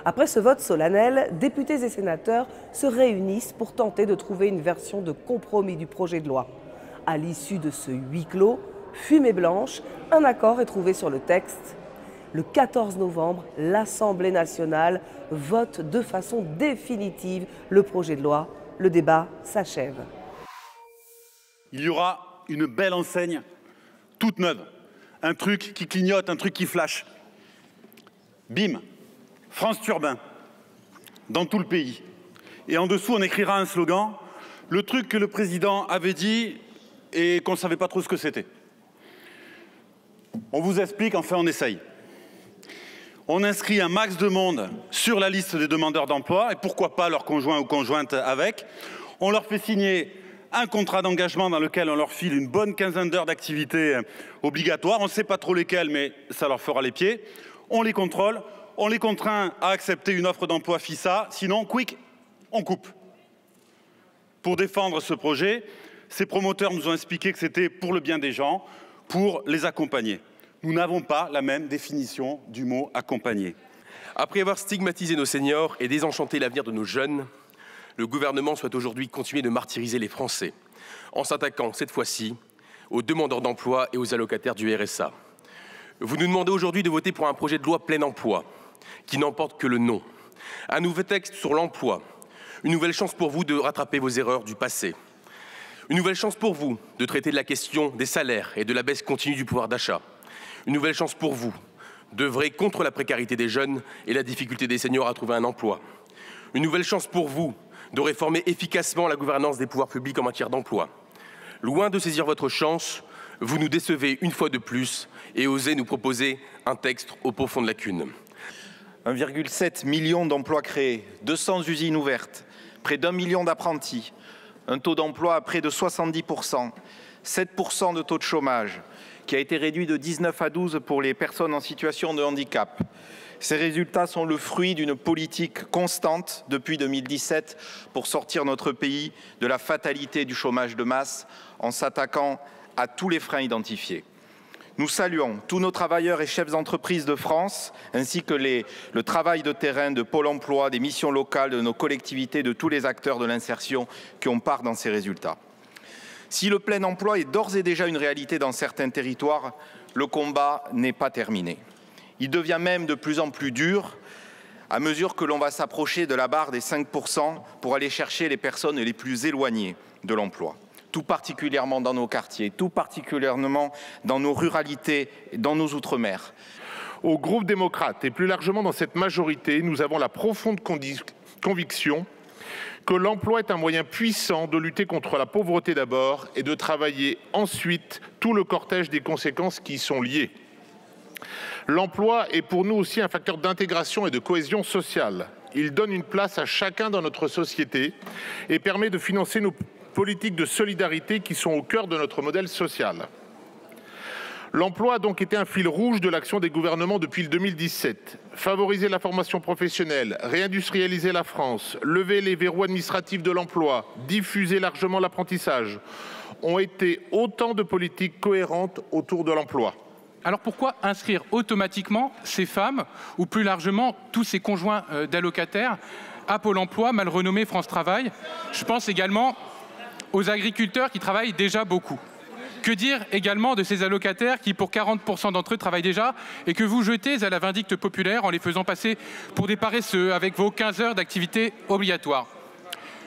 Après ce vote solennel, députés et sénateurs se réunissent pour tenter de trouver une version de compromis du projet de loi. À l'issue de ce huis clos, fumée blanche, un accord est trouvé sur le texte. Le 14 novembre, l'Assemblée nationale vote de façon définitive le projet de loi. Le débat s'achève. Il y aura une belle enseigne, toute neuve. Un truc qui clignote, un truc qui flash. Bim, France Turbin, dans tout le pays. Et en dessous, on écrira un slogan, le truc que le président avait dit et qu'on ne savait pas trop ce que c'était. On vous explique, enfin on essaye. On inscrit un max de monde sur la liste des demandeurs d'emploi, et pourquoi pas leurs conjoints ou conjointes avec. On leur fait signer un contrat d'engagement dans lequel on leur file une bonne quinzaine d'heures d'activité obligatoire. On ne sait pas trop lesquelles, mais ça leur fera les pieds. On les contrôle, on les contraint à accepter une offre d'emploi FISA, sinon, quick, on coupe. Pour défendre ce projet, ces promoteurs nous ont expliqué que c'était pour le bien des gens, pour les accompagner. Nous n'avons pas la même définition du mot « accompagner ». Après avoir stigmatisé nos seniors et désenchanté l'avenir de nos jeunes, le gouvernement souhaite aujourd'hui continuer de martyriser les Français, en s'attaquant cette fois-ci aux demandeurs d'emploi et aux allocataires du RSA. Vous nous demandez aujourd'hui de voter pour un projet de loi plein emploi, qui n'emporte que le nom. Un nouveau texte sur l'emploi, une nouvelle chance pour vous de rattraper vos erreurs du passé. Une nouvelle chance pour vous de traiter de la question des salaires et de la baisse continue du pouvoir d'achat. Une nouvelle chance pour vous d'œuvrer contre la précarité des jeunes et la difficulté des seniors à trouver un emploi. Une nouvelle chance pour vous de réformer efficacement la gouvernance des pouvoirs publics en matière d'emploi. Loin de saisir votre chance, vous nous décevez une fois de plus et oser nous proposer un texte aux profondes lacunes. 1,7 million d'emplois créés, 200 usines ouvertes, près d'1 million d'apprentis, un taux d'emploi à près de 70%, 7% de taux de chômage, qui a été réduit de 19 à 12 pour les personnes en situation de handicap. Ces résultats sont le fruit d'une politique constante depuis 2017 pour sortir notre pays de la fatalité du chômage de masse en s'attaquant à tous les freins identifiés. Nous saluons tous nos travailleurs et chefs d'entreprise de France, ainsi que le travail de terrain de Pôle emploi, des missions locales, de nos collectivités, de tous les acteurs de l'insertion qui ont part dans ces résultats. Si le plein emploi est d'ores et déjà une réalité dans certains territoires, le combat n'est pas terminé. Il devient même de plus en plus dur à mesure que l'on va s'approcher de la barre des 5% pour aller chercher les personnes les plus éloignées de l'emploi, tout particulièrement dans nos quartiers, tout particulièrement dans nos ruralités et dans nos outre-mer. Au groupe démocrate et plus largement dans cette majorité, nous avons la profonde conviction que l'emploi est un moyen puissant de lutter contre la pauvreté d'abord et de travailler ensuite tout le cortège des conséquences qui y sont liées. L'emploi est pour nous aussi un facteur d'intégration et de cohésion sociale. Il donne une place à chacun dans notre société et permet de financer nos politiques de solidarité qui sont au cœur de notre modèle social. L'emploi a donc été un fil rouge de l'action des gouvernements depuis le 2017. Favoriser la formation professionnelle, réindustrialiser la France, lever les verrous administratifs de l'emploi, diffuser largement l'apprentissage ont été autant de politiques cohérentes autour de l'emploi. Alors pourquoi inscrire automatiquement ces femmes, ou plus largement tous ces conjoints d'allocataires, à Pôle emploi, mal renommé France Travail? Je pense également aux agriculteurs qui travaillent déjà beaucoup. Que dire également de ces allocataires qui, pour 40% d'entre eux, travaillent déjà et que vous jetez à la vindicte populaire en les faisant passer pour des paresseux avec vos 15 heures d'activité obligatoire?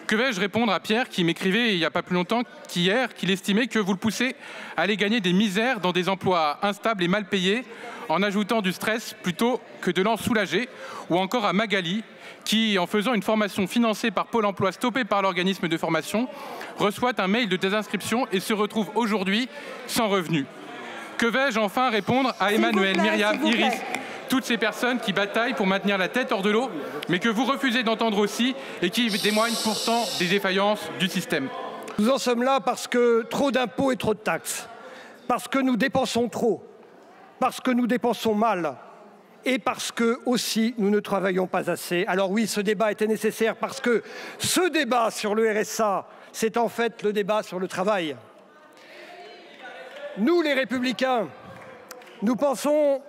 Que vais-je répondre à Pierre qui m'écrivait il n'y a pas plus longtemps qu'hier qu'il estimait que vous le poussez à aller gagner des misères dans des emplois instables et mal payés en ajoutant du stress plutôt que de l'en soulager? Ou encore à Magali qui, en faisant une formation financée par Pôle emploi stoppée par l'organisme de formation, reçoit un mail de désinscription et se retrouve aujourd'hui sans revenu? Que vais-je enfin répondre à Emmanuel, Myriam, Iris, toutes ces personnes qui bataillent pour maintenir la tête hors de l'eau, mais que vous refusez d'entendre aussi et qui témoignent pourtant des défaillances du système? Nous en sommes là parce que trop d'impôts et trop de taxes, parce que nous dépensons trop, parce que nous dépensons mal, et parce que aussi nous ne travaillons pas assez. Alors oui, ce débat était nécessaire parce que ce débat sur le RSA, c'est en fait le débat sur le travail. Nous, les Républicains, nous pensons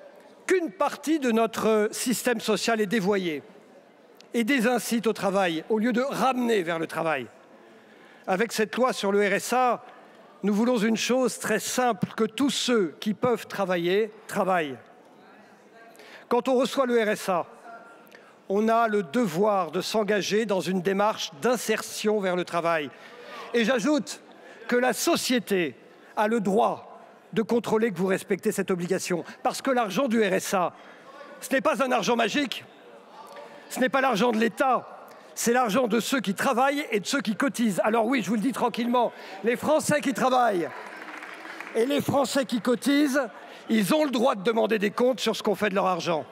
qu'une partie de notre système social est dévoyée et désincite au travail au lieu de ramener vers le travail. Avec cette loi sur le RSA, nous voulons une chose très simple, que tous ceux qui peuvent travailler, travaillent. Quand on reçoit le RSA, on a le devoir de s'engager dans une démarche d'insertion vers le travail. Et j'ajoute que la société a le droit de contrôler que vous respectez cette obligation. Parce que l'argent du RSA, ce n'est pas un argent magique, ce n'est pas l'argent de l'État, c'est l'argent de ceux qui travaillent et de ceux qui cotisent. Alors oui, je vous le dis tranquillement, les Français qui travaillent et les Français qui cotisent, ils ont le droit de demander des comptes sur ce qu'on fait de leur argent.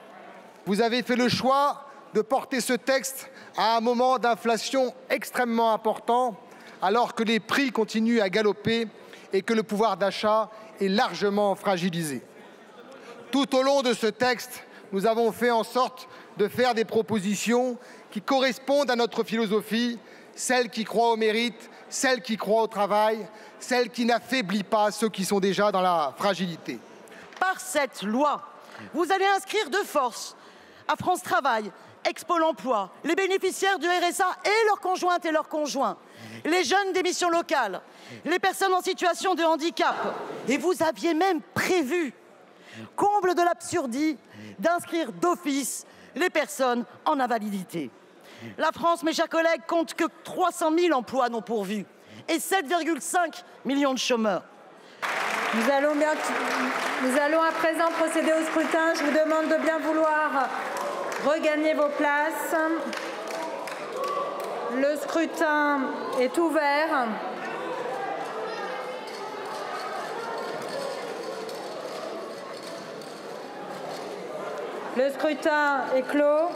Vous avez fait le choix de porter ce texte à un moment d'inflation extrêmement important, alors que les prix continuent à galoper et que le pouvoir d'achat est largement fragilisé. Tout au long de ce texte, nous avons fait en sorte de faire des propositions qui correspondent à notre philosophie, celle qui croit au mérite, celle qui croit au travail, celle qui n'affaiblit pas ceux qui sont déjà dans la fragilité. Par cette loi, vous allez inscrire de force à France Travail, ex-Pôle emploi, les bénéficiaires du RSA et leurs conjointes et leurs conjoints, les jeunes des missions locales, les personnes en situation de handicap. Et vous aviez même prévu, comble de l'absurdie, d'inscrire d'office les personnes en invalidité. La France, mes chers collègues, compte que 300 000 emplois non pourvus et 7,5 millions de chômeurs. Nous allons à présent procéder au scrutin. Je vous demande de bien vouloir regagner vos places. Le scrutin est ouvert. Le scrutin est clos.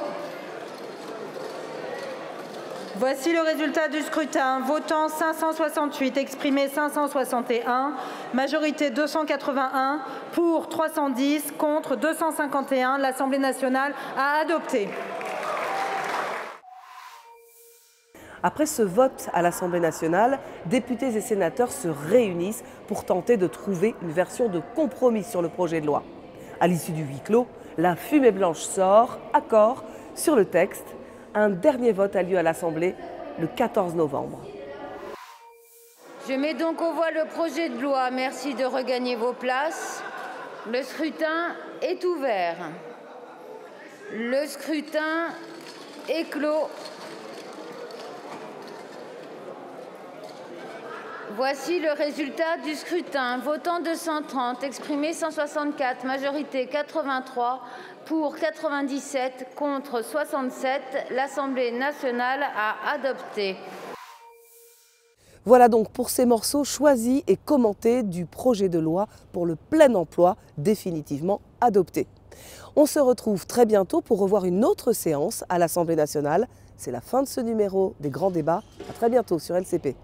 Voici le résultat du scrutin. Votant 568, exprimé 561, majorité 281, pour 310, contre 251. L'Assemblée nationale a adopté. Après ce vote à l'Assemblée nationale, députés et sénateurs se réunissent pour tenter de trouver une version de compromis sur le projet de loi. À l'issue du huis clos, la fumée blanche sort, accord sur le texte. Un dernier vote a lieu à l'Assemblée le 14 novembre. Je mets donc aux voix le projet de loi. Merci de regagner vos places. Le scrutin est ouvert. Le scrutin est clos. Voici le résultat du scrutin. Votant 230, exprimé 164, majorité 83, pour 97, contre 67. L'Assemblée nationale a adopté. Voilà donc pour ces morceaux choisis et commentés du projet de loi pour le plein emploi définitivement adopté. On se retrouve très bientôt pour revoir une autre séance à l'Assemblée nationale. C'est la fin de ce numéro des grands débats. À très bientôt sur LCP.